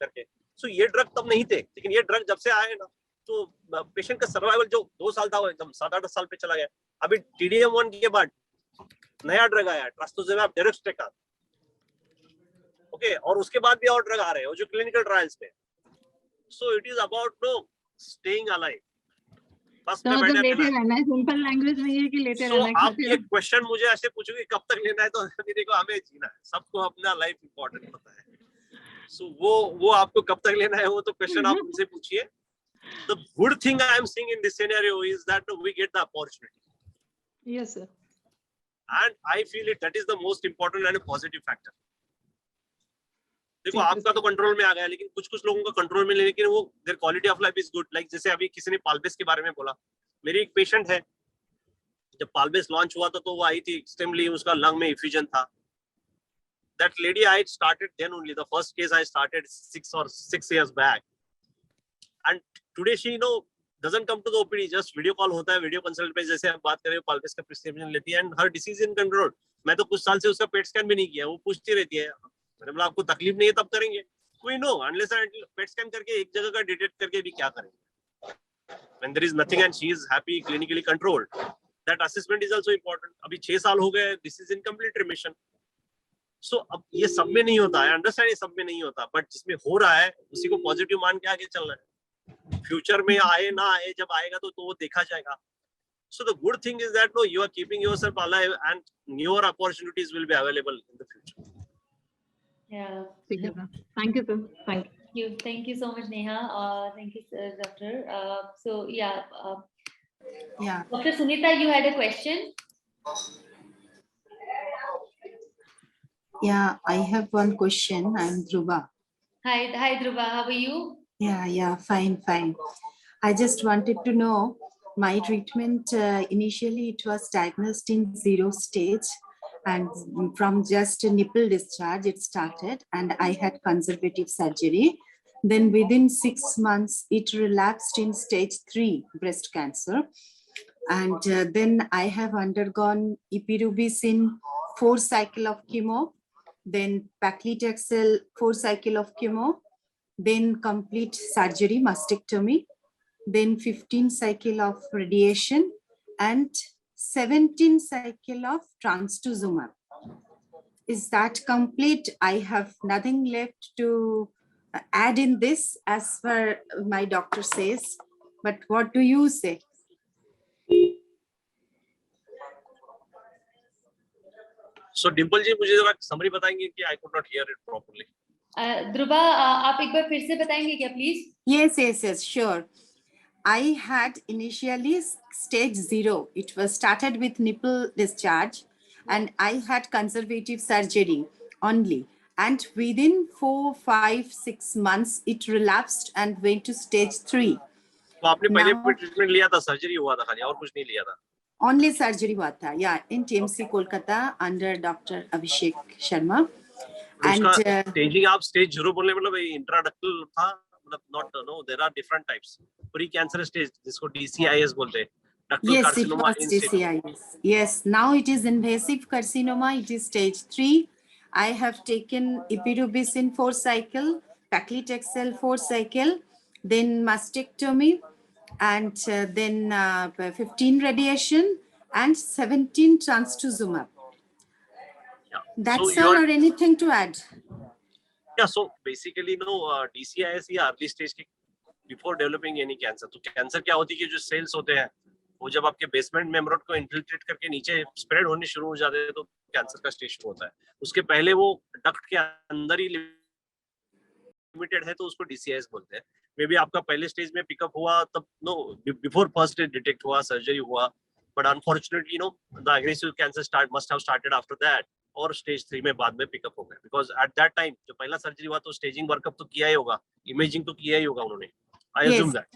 करके। सो ये ड्रग तब नहीं थे, लेकिन ये ड्रग जब से आए ना, तो पेशेंट का सर्वाइवल जो 2 साल था वो एकदम 7-8 साल पे चला गया। अभी TDM1 के बाद नया ड्रग आया, ट्रास्टुजिमेब डेरुक्सिटिकान। ओके, और उसके बाद भी और ड्रग आ रहे हैं जो क्लिनिकल ट्रायल्स पे। So it is about know staying alive. बस तो मतलब लेटे रहना है, सिंपल लैंग्वेज में ये कि लेटे रहना है। आप ये क्वेश्चन मुझे ऐसे पूछोगे कब तक लेना है, तो देखो हमें जीना है, सबको अपना लाइफ इंपॉर्टेंट पता है। सो वो आपको कब तक लेना है वो तो क्वेश्चन आप उनसे पूछिए। The good thing I am seeing in this scenario is that we get the opportunity. Yes sir. and I feel that is the most important and a positive factor. देखो आपका तो कंट्रोल में आ गया, लेकिन कुछ कुछ लोगों का कंट्रोल में नहीं, लेकिन वो there quality of life is good. Like जैसे अभी किसी ने पाल्बेस के बारे में बोला, मेरी एक पेशेंट है, जब पाल्बेस लॉन्च हुआ था तो वो आई थी एक्सट्रीमली, उसका लंग में इफ्यूजन था. That lady I started then only, the first case I started 6 years back, and today she doesn't come to the OPD, just video call होता है, वीडियो कंसल्ट पे जैसे आप बात कर रहे हो, पाल्बेस का प्रिस्क्रिप्शन लेती है, and her disease in control. मैं तो कुछ साल से उसका पेट स्कैन भी नहीं किया, वो पूछती रहती है, मैंने बोला आपको तकलीफ नहीं है तब करेंगे. We know unless PET scan करके एक जगह का डिटेक्ट करके भी क्या करेंगे. When there is nothing and she is happy, clinically controlled, that assessment is also important. अभी 6 साल हो गए, this is incomplete remission. So अब ये सब में नहीं होता है, अंडरस्टैंड, ये सब में नहीं होता, बट जिसमें हो रहा है उसी को पॉजिटिव मान के आगे चलना है. फ्यूचर में आए ना आए, जब आएगा तो वो देखा जाएगा. So the good thing is that you are keeping yourself alive and newer opportunities will be available in the future. Yeah. Thank you, sir. Thank you so much, Neha. Thank you, sir, doctor. So yeah. Yeah. Dr. Sunita, you had a question. Yeah, I have one question. I'm Dhruva. Hi, Dhruva. How are you? Yeah, fine. I just wanted to know my treatment. Initially, it was diagnosed in 0 stage, and from just a nipple discharge, it started, and I had conservative surgery. Then within 6 months, it relapsed in stage 3 breast cancer. And then I have undergone epirubicin 4 cycle of chemo, then paclitaxel 4 cycle of chemo, then complete surgery, mastectomy, then 15 cycle of radiation, and 17 cycle of trastuzumab. Is that complete? I have nothing left to add in this as per my doctor says, but what do you say? So Dimple जी, मुझे जरा summary बताएंगे कि I could not hear it properly. Dhruva, आप एक बार फिर से बताएंगे क्या, please? Yes, sure. I had initially stage 0. It was started with nipple discharge, and I had conservative surgery only. And within 4, 5, 6 months, it relapsed and went to stage 3. तो आपने पहले कोई ट्रीटमेंट लिया था, सर्जरी हुआ था खाली, और कुछ नहीं लिया था? Only surgery हुआ था, yeah, in TMC Kolkata under Dr. Abhishek Sharma. And staging आप stage 0 बोलने मतलब इंट्रोडक्टल था, मतलब not, there are different types. Pre-cancerous stage, जिसको DCIS बोलते हैं. Yes, it was DCIS. Yes, now it is invasive carcinoma. It is stage 3. I have taken epirubicin 4 cycle, paclitaxel 4 cycle, then mastectomy, and then 15 radiation and 17 trastuzumab. Yeah. That's so all, or anything to add? Yeah, so basically DCIS या early stage के before developing any cancer. तो cancer क्या होती है कि जो sales होते हैं वो जब आपके बेसमेंट मेम्ब्रेन को इन्फिल्ट्रेट करके नीचे स्प्रेड होने शुरू हो जाते हैं तो कैंसर का स्टेज होता है. उसके पहले वो डक्ट के अंदर ही लिमिटेड है तो उसको DCIS बोलते हैं. मे बी आपका पहले स्टेज में पिकअप हुआ तब बिफोर फर्स्ट स्टेज डिटेक्ट हुआ, सर्जरी हुआ, but unfortunately the aggressive cancer must have started after that, और स्टेज 3 में बाद में पिकअप हो गया. बिकॉज एट दैट टाइम जो पहला सर्जरी हुआ तो स्टेजिंग वर्कअप तो किया ही होगा, इमेजिंग तो किया ही होगा उन्होंने. I assume that.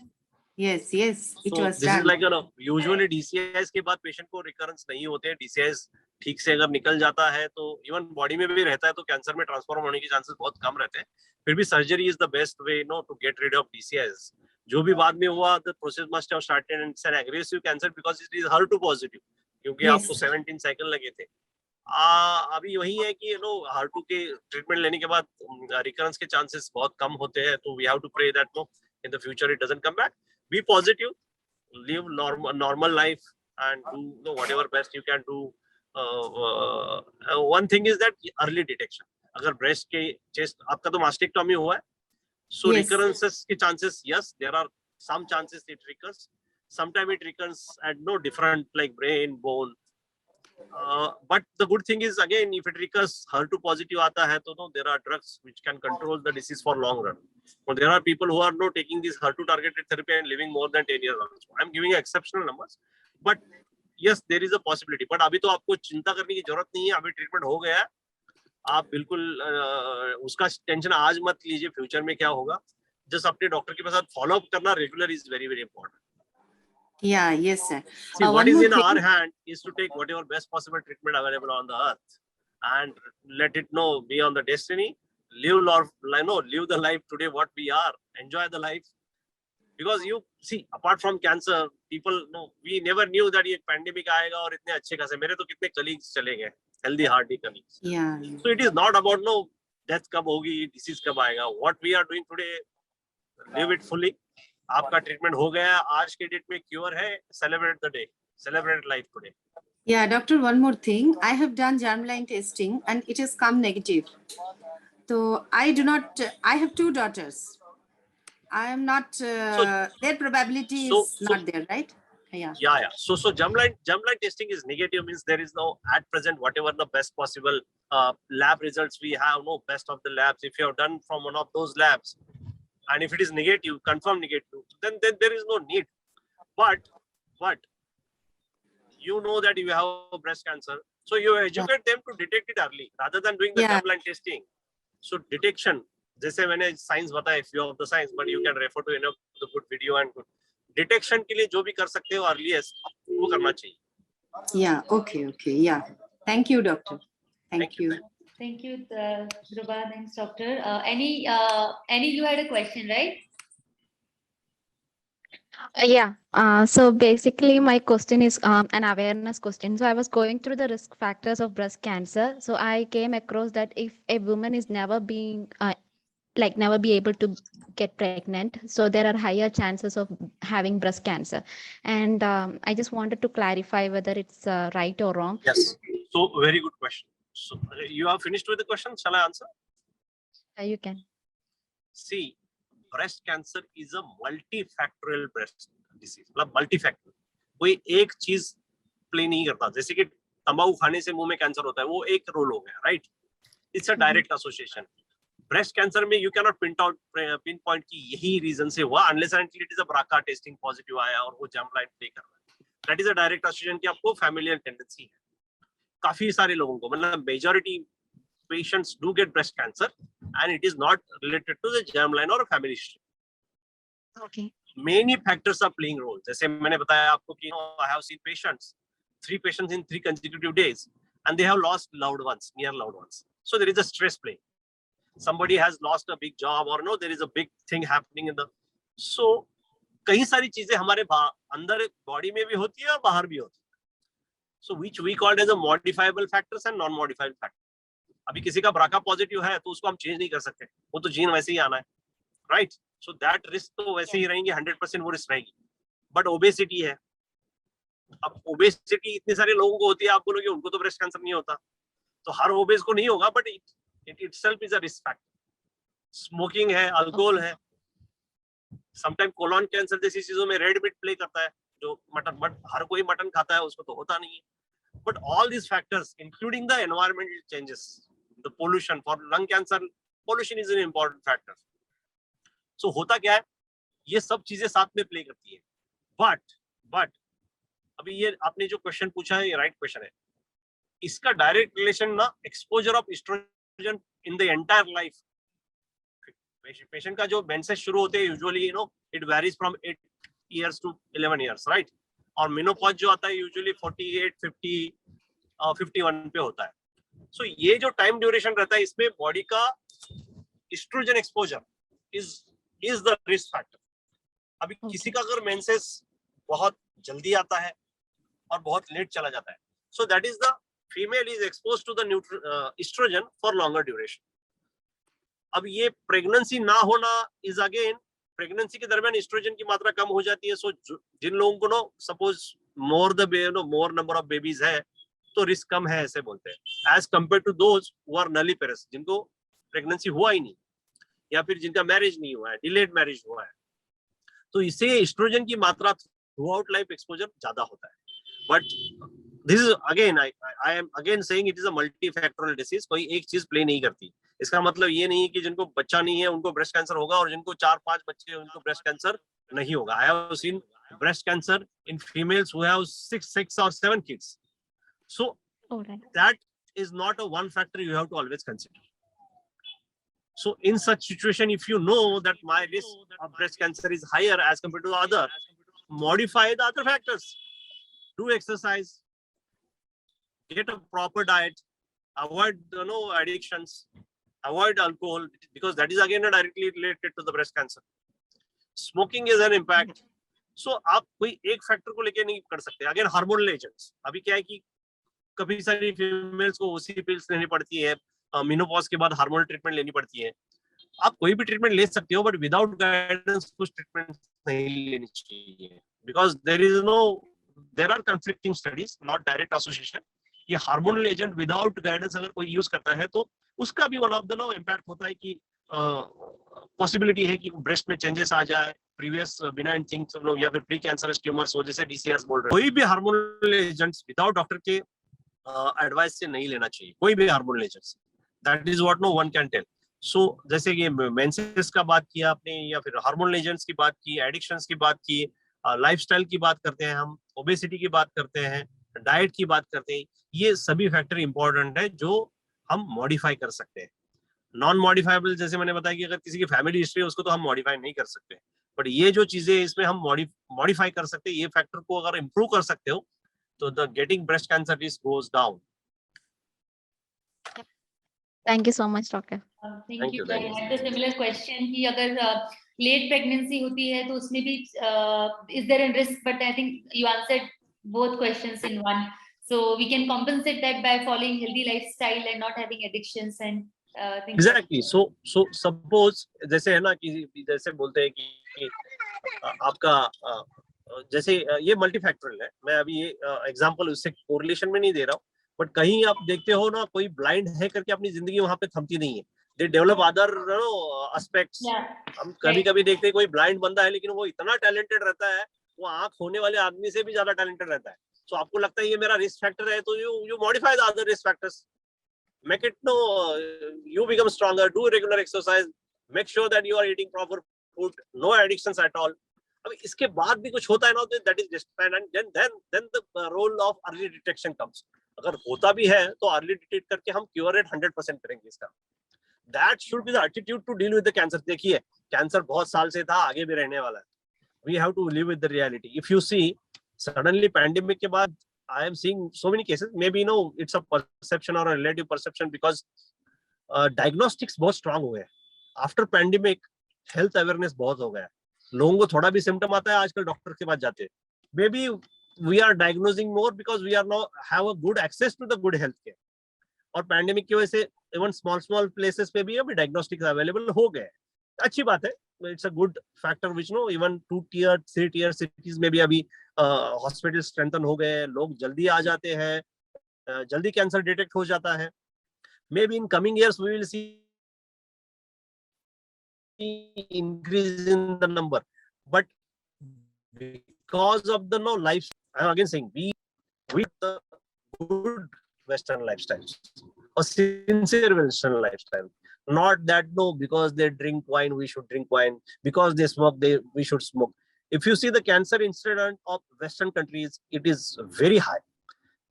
Yes, it was this done. is like usually DCIS के बाद पेशेंट को रिकरेंस नहीं होते हैं. DCIS ठीक से अगर निकल जाता है तो इवन बॉडी में भी रहता है तो कैंसर में ट्रांसफॉर्म होने के चांसेस बहुत कम रहते हैं. फिर भी surgery is the best way to get rid of DCIS. जो भी बाद में हुआ the process must have started and it's an aggressive cancer because it is HER2 positive, क्योंकि आपको 17 साइकिल लगे थे. अभी वही है कि HER2 के ट्रीटमेंट लेने के बाद रिकरेंस के चांसेस बहुत कम होते हैं. तो we have to pray that in the future it doesn't come back. Be positive, live normal life, and do whatever best you can do. One thing is that early detection. अगर breast के chest आपका तो mastectomy हुआ है, so Yes. recurrences के chances, yes, there are some chances it recurs. Sometimes it recurs at different like brain, bone. But the good thing is again, if it recurs HER2 positive आता है तो there are drugs which can control the disease for long run. But there are people who are taking this HER2 targeted therapy and living more than 10 years. I'm giving exceptional numbers, but yes there is a possibility, but अभी तो आपको चिंता करने की जरूरत नहीं है, अभी ट्रीटमेंट हो गया है, आप बिल्कुल उसका टेंशन आज मत लीजिए फ्यूचर में क्या होगा। जस्ट अपने डॉक्टर के साथ फॉलो अप करना regular is very very important. Yeah, yes, sir. See, what One is more in our thing. hand is to take whatever best possible treatment available on the earth and let it be on the destiny. Live the life today what we are. Enjoy the life. Because you see, apart from cancer, people we never knew that ये pandemic आएगा और इतने अच्छे खासे मेरे तो कितने colleagues चले गए, healthy hearty colleagues. Yeah. So it is not about death कब होगी, disease कब आएगा. What we are doing today, live it fully. आपका ट्रीटमेंट हो गया, आज के डेट में क्योर है, celebrate the day, celebrate life today. Yeah, doctor, one more thing. I have done germline testing and it has come negative. So I have 2 daughters. I am not, their probability is not there, right? Yeah. So germline testing is negative, means there is no, at present, whatever the best possible lab results we have, best of the labs, if you have done from one of those labs, and if it is negative, confirm negative, then there is no need. But you know that you have breast cancer, so you educate them to detect it early rather than doing the germline testing. So detection, जैसे मैंने science बताया, few of the science, but you can refer to any of the good video and good detection के लिए जो भी कर सकते हो earliest वो करना चाहिए. Yeah, okay, yeah. Thank you, doctor. Thank you. Thank you, Dhruva. Thanks, doctor. Any you had a question, right? Yeah. So basically, my question is an awareness question. So I was going through the risk factors of breast cancer. So I came across that if a woman is never be able to get pregnant, so there are higher chances of having breast cancer. And I just wanted to clarify whether it's right or wrong. Yes. So very good question. So you are finished with the question. Shall I answer? You can. See, breast cancer is a multifactorial breast disease. मतलब multifactorial. कोई एक चीज play नहीं करता. जैसे कि तंबाकू खाने से मुंह में कैंसर होता है, वो एक रोल हो गया, right? It's a direct association. Breast cancer में you can not pin point की यही रीजन से हुआ, unless and until it is a BRCA testing positive आया और वो जर्मलाइन प्ले कर रहा है. That is a direct association की आपको फैमिलियल टेंडेंसी है. काफी सारे लोगों को, मतलब majority patients do get breast cancer and it is not related to the germline or a family history. Okay. Many factors are playing role. जैसे मैंने बताया आपको कि I have seen patients, 3 patients in 3 consecutive days, and they have lost loved ones, near loved ones. So there is a stress playing. Somebody has lost a big job or there is a big thing happening in the. So कई सारी चीजें हमारे अंदर body में भी होती है और बाहर भी होती है. So which we called as a modifiable factors and non-modifiable factors. अभी किसी का ब्राका पॉजिटिव है तो उसको हम चेंज नहीं कर सकते, वो तो जीन वैसे ही आना है, राइट? सो दैट रिस्क तो वैसे ही रहेंगे, 100% वो रिस्क रहेगी. बट ओबेसिटी है, अब ओबेसिटी इतने सारे लोगों को होती है, आप बोलोगे उनको तो ब्रेस्ट कैंसर नहीं होता, तो हर ओबेस को नहीं होगा, but it itself is a risk factor. Smoking है, अल्कोहल है, समटाइम कोलोन कैंसर जैसी चीजों में रेड मीट प्ले करता है, जो मटन, बट हर कोई मटन खाता है उसको तो होता नहीं है. But all these factors, including the environmental changes, the pollution, for lung cancer, pollution is an important factor. So होता क्या है, ये सब चीजें साथ में प्ले करती है. But अभी ये आपने जो क्वेश्चन पूछा है, ये राइट क्वेश्चन है. इसका डायरेक्ट रिलेशन ना exposure of oestrogen in the entire life. Patient का जो मेंसेस शुरू होते हैं usually it varies from 8 years to 11 years, right? और मेनोपॉज जो आता है यूजुअली 48, 50, 51 पे होता है. सो ये जो टाइम ड्यूरेशन रहता है, इसमें बॉडी का estrogen exposure is the risk factor. अभी किसी का अगर मेंसेस बहुत जल्दी आता है और बहुत लेट चला जाता है, so that is the female is exposed to the estrogen for longer duration. अब ये प्रेगनेंसी ना होना इज अगेन, प्रेगनेंसी के दरमियान एस्ट्रोजन की मात्रा कम हो जाती है. सो जिन लोगों को suppose more number of babies है तो रिस्क कम है, ऐसे बोलते हैं, as compare to those who are nulliparous, जिनको प्रेगनेंसी हुआ ही नहीं या फिर जिनका मैरिज नहीं हुआ है, डिलेड मैरिज हुआ है. तो इससे एस्ट्रोजन की मात्रा थ्रू आउट लाइफ एक्सपोजर ज्यादा होता है. But this is again I am again saying it is a multifactorial disease. कोई एक चीज प्ले नहीं करती. इसका मतलब ये नहीं है कि जिनको बच्चा नहीं है उनको ब्रेस्ट कैंसर होगा और जिनको 4-5 बच्चे उनको ब्रेस्ट कैंसर नहीं होगा. I have seen breast cancer in females who have six or seven kids. So All right. that is not a one factor you have to always consider. So in such situation, if you know that my risk of breast cancer is higher as compared to the other, modify the other factors. Do exercise, get a proper diet, avoid addictions, avoid alcohol, because that is again directly related to the breast cancer. Smoking is an impact. So आप कोई एक factor को लेके नहीं कर सकते. Again hormonal agents, अभी क्या है कि कभी सारी फीमेल्स को ओसी पिल्स लेनी पड़ती है, मेनोपॉज के बाद हार्मोनल ट्रीटमेंट लेनी पड़ती है. आप कोई भी ट्रीटमेंट ले सकते हो, बट विदाउट गाइडेंस कुछ ट्रीटमेंट नहीं लेनी चाहिए, because there are conflicting studies, not direct association. ये हार्मोनल एजेंट विदाउट गाइडेंस अगर कोई यूज करता है तो उसका भी वन ऑफ द इम्पैक्ट होता है कि पॉसिबिलिटी है कि ब्रेस्ट में चेंजेस आ जाए, प्रीवियस बिनाइन थिंग्स या फिर प्री कैंसरस ट्यूमर्स हो, जैसे डीसीएस बोल रहे हैं. कोई भी हार्मोनल एजेंट्स विदाउट डॉक्टर के एडवाइस से नहीं लेना चाहिए, कोई भी hormonal agents. That is what no one can tell. So जैसे कि मेंसेस का बात किया आपने, या फिर हार्मोनल एजेंट्स की बात की, एडिक्शंस की बात की, लाइफस्टाइल की बात करते हैं हम, ओबेसिटी की बात करते हैं, डाइट की बात करते हैं. ये सभी फैक्टर इंपॉर्टेंट है जो हम मॉडिफाई कर सकते हैं. नॉन मॉडिफाइबल, जैसे मैंने बताया कि अगर किसी की फैमिली हिस्ट्री है उसको तो हम मॉडिफाई नहीं कर सकते, बट ये जो चीजें इसमें हम मॉडिफाई कर सकते हैं, ये फैक्टर को अगर इम्प्रूव कर सकते हो तो the getting breast cancer risk goes down. Thank you so much, doctor. Thank you. I had a similar question कि अगर late pregnancy होती है तो उसमें भी is there a risk? But I think you answered both questions in one. So we can compensate that by following healthy lifestyle and not having addictions and things. Exactly. So suppose जैसे है ना कि जैसे बोलते हैं कि आपका जैसे ये मल्टीफैक्टरल है. मैं अभी ये एग्जांपल उससे कोरिलेशन में नहीं दे रहा हूँ, बट कहीं आप देखते हो ना, कोई ब्लाइंड है करके अपनी जिंदगी वहां पे थमती नहीं है. They develop other aspects. हम कभी कभी देखते हैं कोई ब्लाइंड बंदा है लेकिन वो इतना टैलेंटेड रहता है, वो आंख होने वाले आदमी से भी ज्यादा टैलेंटेड रहता है. सो आपको लगता है ये मेरा रिस्क फैक्टर है, तो you modify the other risk factors, make it you become stronger, do regular exercise, make sure that you are eating proper food, no addictions at all. अब इसके बाद भी कुछ होता है ना, that is justified, and then the role of early detection comes. अगर होता भी है तो अर्ली डिटेक्ट करके हम क्योर रेट 100% करेंगे इसका. That should be the attitude to deal with the cancer. देखिए कैंसर बहुत साल से था, आगे भी रहने वाला है. We have to live with the reality. If you see suddenly pandemic के बाद I am seeing so many cases, maybe it's a perception और a relative perception, because diagnostics बहुत स्ट्रांग हुए हैं. आफ्टर पैंडेमिक हेल्थ अवेयरनेस बहुत हो गया है. लोगों को थोड़ा भी सिम्टम आता है आजकल डॉक्टर के पास जाते हैं. May be we are diagnosing more because we are now have a good access to the good health care. और पैंडेमिक की वजह से इवन स्मॉल प्लेसेस पे भी अभी डायग्नोस्टिक्स अवेलेबल हो गए. अच्छी बात है. It's a good factor which even 2 tier 3 tier cities में भी अभी हॉस्पिटल स्ट्रेंथन हो गए. लोग जल्दी आ जाते हैं, जल्दी कैंसर डिटेक्ट हो जाता है. Maybe in coming years we will see increase in the number, but because of the life, I'm again saying we the good Western lifestyles, a sincere Western lifestyle, not that because they drink wine we should drink wine, because they smoke we should smoke. If you see the cancer incidence of Western countries, it is very high.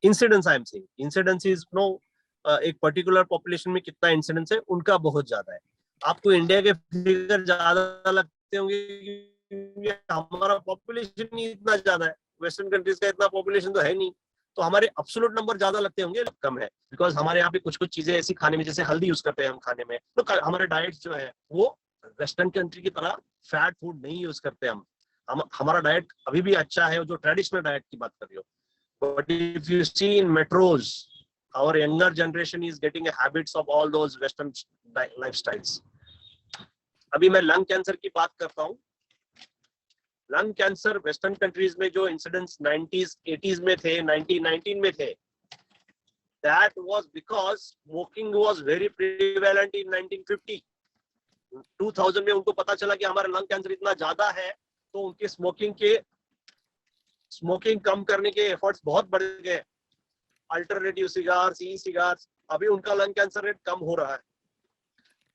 Incidence I am saying, incidence is एक particular population में कितना incidence है उनका बहुत ज्यादा है. आपको India के फिगर ज्यादा लगते होंगे, हमारा पॉपुलेशन ही इतना ज्यादा है. वेस्टर्न कंट्रीज का इतना पॉपुलेशन तो है नहीं, तो हमारे एब्सोल्यूट नंबर ज्यादा लगते होंगे, कम है. बिकॉज हमारे यहाँ पे कुछ चीजें ऐसी खाने में, जैसे हल्दी यूज करते हैं हम खाने में, तो हमारे डाइट जो है वो वेस्टर्न कंट्री की तरह फैट फूड नहीं यूज करते हम. हमारा डाइट अभी भी अच्छा है, जो ट्रेडिशनल डाइट की बात कर रही हो. But if you see in metros, our younger generation is getting a habits of all those Western lifestyles. अभी मैं लंग कैंसर की बात करता हूँ. लंग कैंसर वेस्टर्न कंट्रीज में जो इंसिडेंस 90s 80s में थे, 1919 में थे, that was because smoking was very prevalent in 1950. 2000 में उनको पता चला कि हमारा लंग कैंसर इतना ज्यादा है, तो उनके स्मोकिंग कम करने के एफर्ट्स बहुत बढ़ गए. अल्टरनेटिव सिगार्स, ई सिगार्स, अभी उनका लंग कैंसर रेट कम हो रहा है.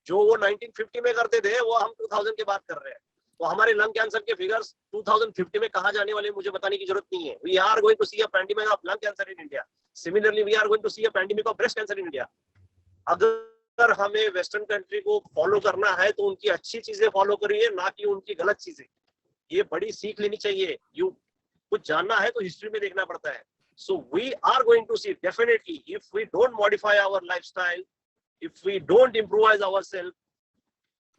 जो वो 1950 में करते थे वो हम 2000 के बात कर रहे हैं. तो हमारे लंग कैंसर के फिगर्स 2050 में कहाँ जाने वाले मुझे बताने की जरूरत नहीं है. We are going to see a pandemic of lung cancer in India. Similarly we are going to see a pandemic of breast cancer in India. अगर हमें वेस्टर्न कंट्री को फॉलो करना है तो उनकी अच्छी चीजें फॉलो करिए, ना कि उनकी गलत चीजें. ये बड़ी सीख लेनी चाहिए. कुछ जानना है तो हिस्ट्री में देखना पड़ता है. So we are going to see definitely, if we don't modify our lifestyle, if we don't improvise ourselves,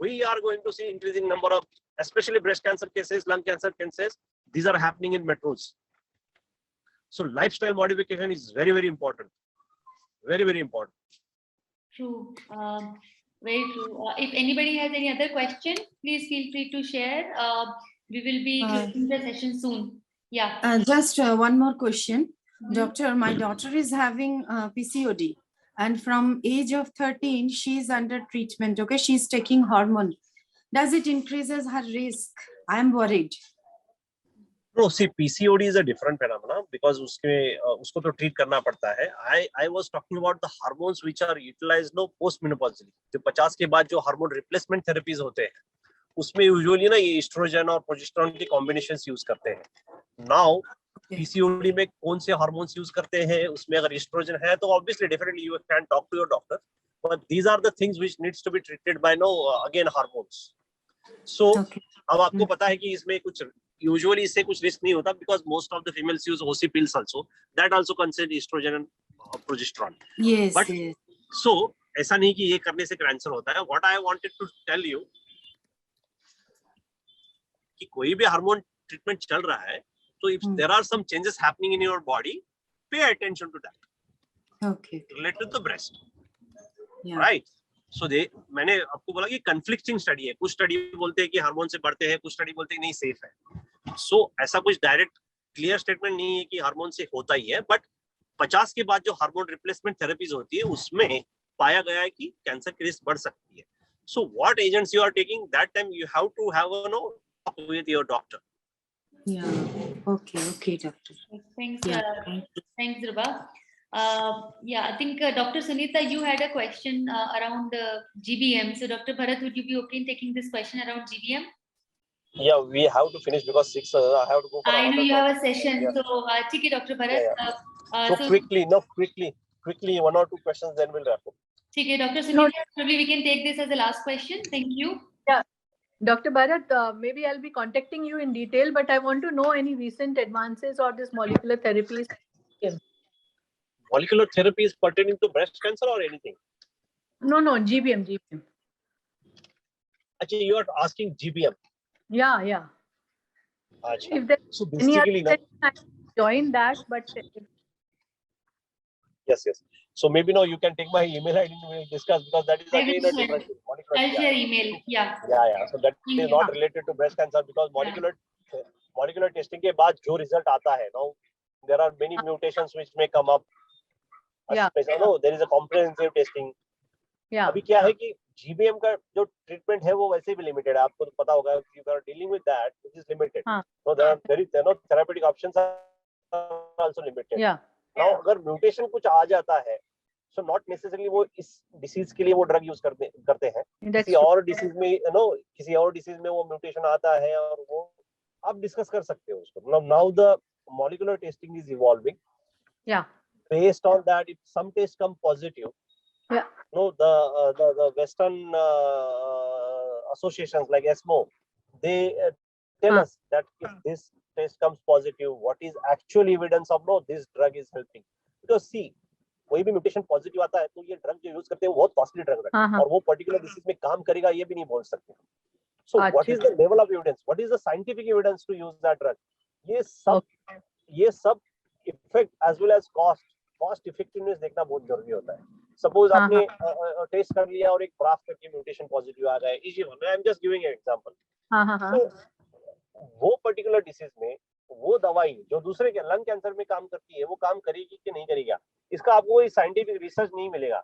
we are going to see increasing number of, especially breast cancer cases, lung cancer cases. These are happening in metros. So lifestyle modification is very, very important. Very, very important. True. Very true. If anybody has any other question, please feel free to share. We will be closing the session soon. Yeah. Just one more question. Mhm. Doctor, my daughter is having PCOD, and from age of 13, she is under treatment. Okay, she is taking hormone. Does it increases her risk? I am worried. No, see, PCOD is a different phenomena because उसको तो treat करना पड़ता है. I was talking about the hormones which are utilized no postmenopausally. जो 50 के बाद जो hormone replacement therapies होते हैं, उसमें usually ना ये estrogen और progesterone के combinations use करते हैं. Now PCOD में कौन से hormones use करते हैं, उसमें अगर estrogen है तो obviously definitely you can talk to your doctor. But these are the things which needs to be treated by again hormones. So अब आपको पता है कि इसमें कुछ usually इससे कुछ risk नहीं होता because most of the females use OC pills also. That also contain estrogen and progesterone. Yes. But yes. so ऐसा नहीं कि ये करने से कैंसर होता है. What I wanted to tell you कि कोई भी हार्मोन ट्रीटमेंट चल रहा है तो if there are some changes happening in your body, pay attention to that. Okay. Related to the breast. Yeah. Right. So मैंने आपको बोला कि conflicting study है. कुछ स्टडी बोलते हैं कि हार्मोन से बढ़ते हैं, कुछ स्टडी बोलते हैं नहीं सेफ है. So ऐसा कुछ डायरेक्ट क्लियर स्टेटमेंट नहीं है कि हार्मोन से होता ही है. बट 50 के बाद जो हार्मोन रिप्लेसमेंट थेरेपीज होती है उसमें पाया गया है कि कैंसर की रिस्क बढ़ सकती है. So what agents you are taking, that time you have to have a talk with your doctor. Yeah. Okay, doctor. Thanks. Yeah. Thanks, Ruba. Yeah, I think Dr. Sunita, you had a question around GBM. So, Dr. Bharat, would you be okay in taking this question around GBM? Yeah, we have to finish because 6. I have to go for. I know you have a session, yeah. So take it, Dr. Bharat. Yeah. So quickly, one or two questions, then we'll wrap up. Okay, Dr. Sunita, probably we can take this as the last question. Thank you. Yeah. Dr. Bharat, maybe I'll be contacting you in detail, but I want to know any recent advances or this molecular therapies. Molecular therapy is pertaining to breast cancer or anything? No, GBM. Actually, you are asking GBM. Yeah. Achha. If there's so any other basically, I join that, but yes. So maybe now you can take my email ID and we'll discuss because that is again a different thing. I'll share email. Yeah. So that is not related to breast cancer because molecular testing के बाद जो result आता है, now there are many mutations which may come up. Yeah. No, there is a comprehensive testing. Yeah. अभी क्या है कि GBM का जो ट्रीटमेंट है वो वैसे भी लिमिटेड है. आपको तो पता होगा कि you are dealing with that, which is limited. So there are therapeutic options are also limited. Yeah. Now अगर म्यूटेशन कुछ आ जाता है, so not necessarily वो इस डिसीज के लिए वो ड्रग यूज करते हैं. किसी और डिसीज में वो म्यूटेशन आता है और वो आप डिस्कस कर सकते हो उसको. Now the molecular testing is evolving. Yeah. Based on that, if some tests come positive, yeah. No, the Western associations like ESMO, they tell us that if this test comes positive, what is actual evidence of this drug is helping? Because see, कोई भी mutation positive आता है तो ये drug जो use करते हैं वो बहुत कॉस्टली ड्रग है और वो पर्टिकुलर डिसीज में काम करेगा ये भी नहीं बोल सकते. So what is the level of evidence, what is the scientific evidence to use that drug, ये सब effect as well as cost effectiveness देखना बहुत जरूरी होता है. सपोज आपने टेस्ट कर लिया और एक प्राप्त करके म्यूटेशन पॉजिटिव आ गया, I am just giving an example. वो पर्टिकुलर डिसीज में वो दवाई जो दूसरे के लंग कैंसर में काम करती है वो काम करेगी कि नहीं करेगा, इसका आपको कोई साइंटिफिक रिसर्च नहीं मिलेगा.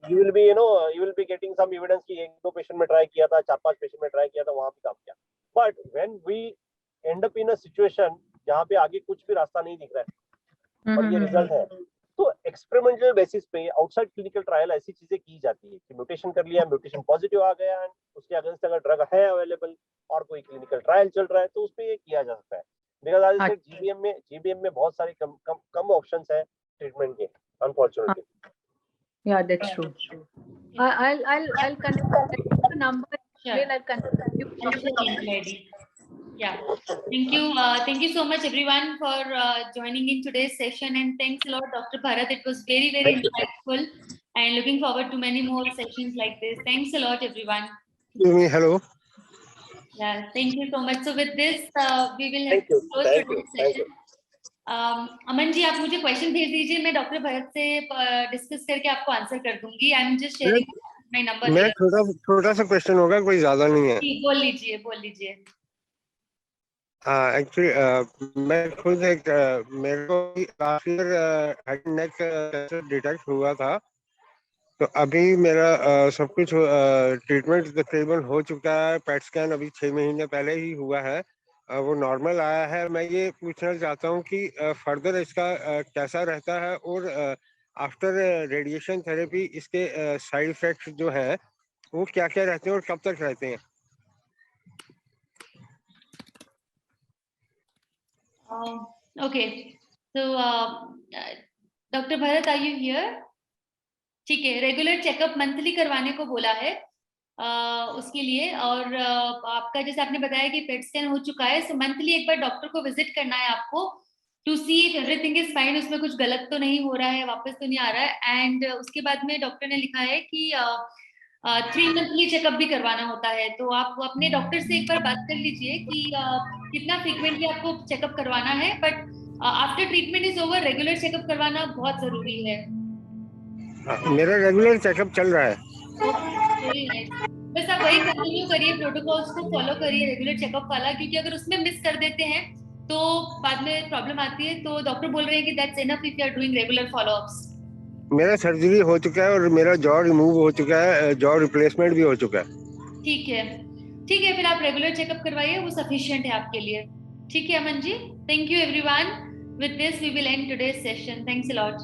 you will be getting some evidence कि 1-2 पेशेंट में ट्राई किया था, 4-5 पेशेंट में ट्राई किया था, वहां पे काम किया. But when we end up in a situation जहां पे आगे कुछ भी रास्ता नहीं दिख रहा है और ये रिजल्ट है, तो एक्सपेरिमेंटल बेसिस पे आउटसाइड क्लिनिकल ट्रायल ऐसी चीजें की जाती है कि म्यूटेशन कर लिया, म्यूटेशन पॉजिटिव आ गया, एंड उसके अगेंस्ट अगर ड्रग है अवेलेबल और कोई क्लिनिकल ट्रायल चल रहा है तो उसमें ये किया जा सकता है। बिकॉज आज से जीबीएम में बहुत सारे कम ऑप्शंस है ट्रीटमेंट के, unfortunately. Yeah, that's true. I'll connect the number. Sure. I'll connect you. Yeah, thank you so much everyone for joining in today's session, and thanks a lot, Dr. Bharat. It was very insightful, and looking forward to many more sessions like this. Thanks a lot everyone. Hello. Yeah, thank you so much. So with this we will Thank you. close Thank today's you. Thank session. Aman ji, आप मुझे question भेज दीजिए, मैं doctor Bharat से discuss करके आपको answer कर दूंगी। I am just sharing my number. मेरा छोटा सा क्वेश्चन होगा, कोई ज्यादा नहीं है। बोल लीजिए। हाँ, एक्चुअली मैं खुद मेरे को last year head neck cancer detect हुआ था, तो अभी मेरा सब कुछ ट्रीटमेंट तकरीबन हो चुका है। पेट स्कैन अभी 6 महीने पहले ही हुआ है, वो नॉर्मल आया है। मैं ये पूछना चाहता हूँ कि फर्दर इसका कैसा रहता है, और आफ्टर रेडिएशन थेरेपी इसके साइड इफेक्ट्स जो है वो क्या क्या रहते हैं और कब तक रहते हैं? ओके, तो doctor Bharat, are you here? ठीक है, रेगुलर चेकअप मंथली करवाने को बोला है उसके लिए, और आपका जैसे आपने बताया कि पेट स्कैन हो चुका है, सो मंथली एक बार डॉक्टर को विजिट करना है आपको, to see if everything is fine, उसमें कुछ गलत तो नहीं हो रहा है, वापस तो नहीं आ रहा है। एंड उसके बाद में डॉक्टर ने लिखा है कि 3 मंथली चेकअप भी करवाना होता है। तो आप अपने डॉक्टर से एक बार बात कर लीजिए कि कितना फ्रीक्वेंटली आपको चेकअप करवाना है, but after treatment is over regular checkup करवाना बहुत जरूरी है। मेरा रेगुलर चेकअप चल रहा है। Very nice. बस आप वही कंटिन्यू करिए, प्रोटोकॉल्स को फॉलो करिए रेगुलर चेकअप वाला, क्योंकि अगर उसमें मिस कर देते हैं तो बाद में प्रॉब्लम आती है। तो डॉक्टर बोल रहे हैं कि that's enough if you are doing regular followups. मेरा सर्जरी हो चुका है और मेरा जॉ रिमूव हो चुका है, जॉ रिप्लेसमेंट भी हो चुका है। ठीक है, फिर आप रेगुलर चेकअप करवाइए, वो सफिशिएंट है आपके लिए। ठीक है Aman ji, thank you everyone. With this we will end today's session. Thanks a lot.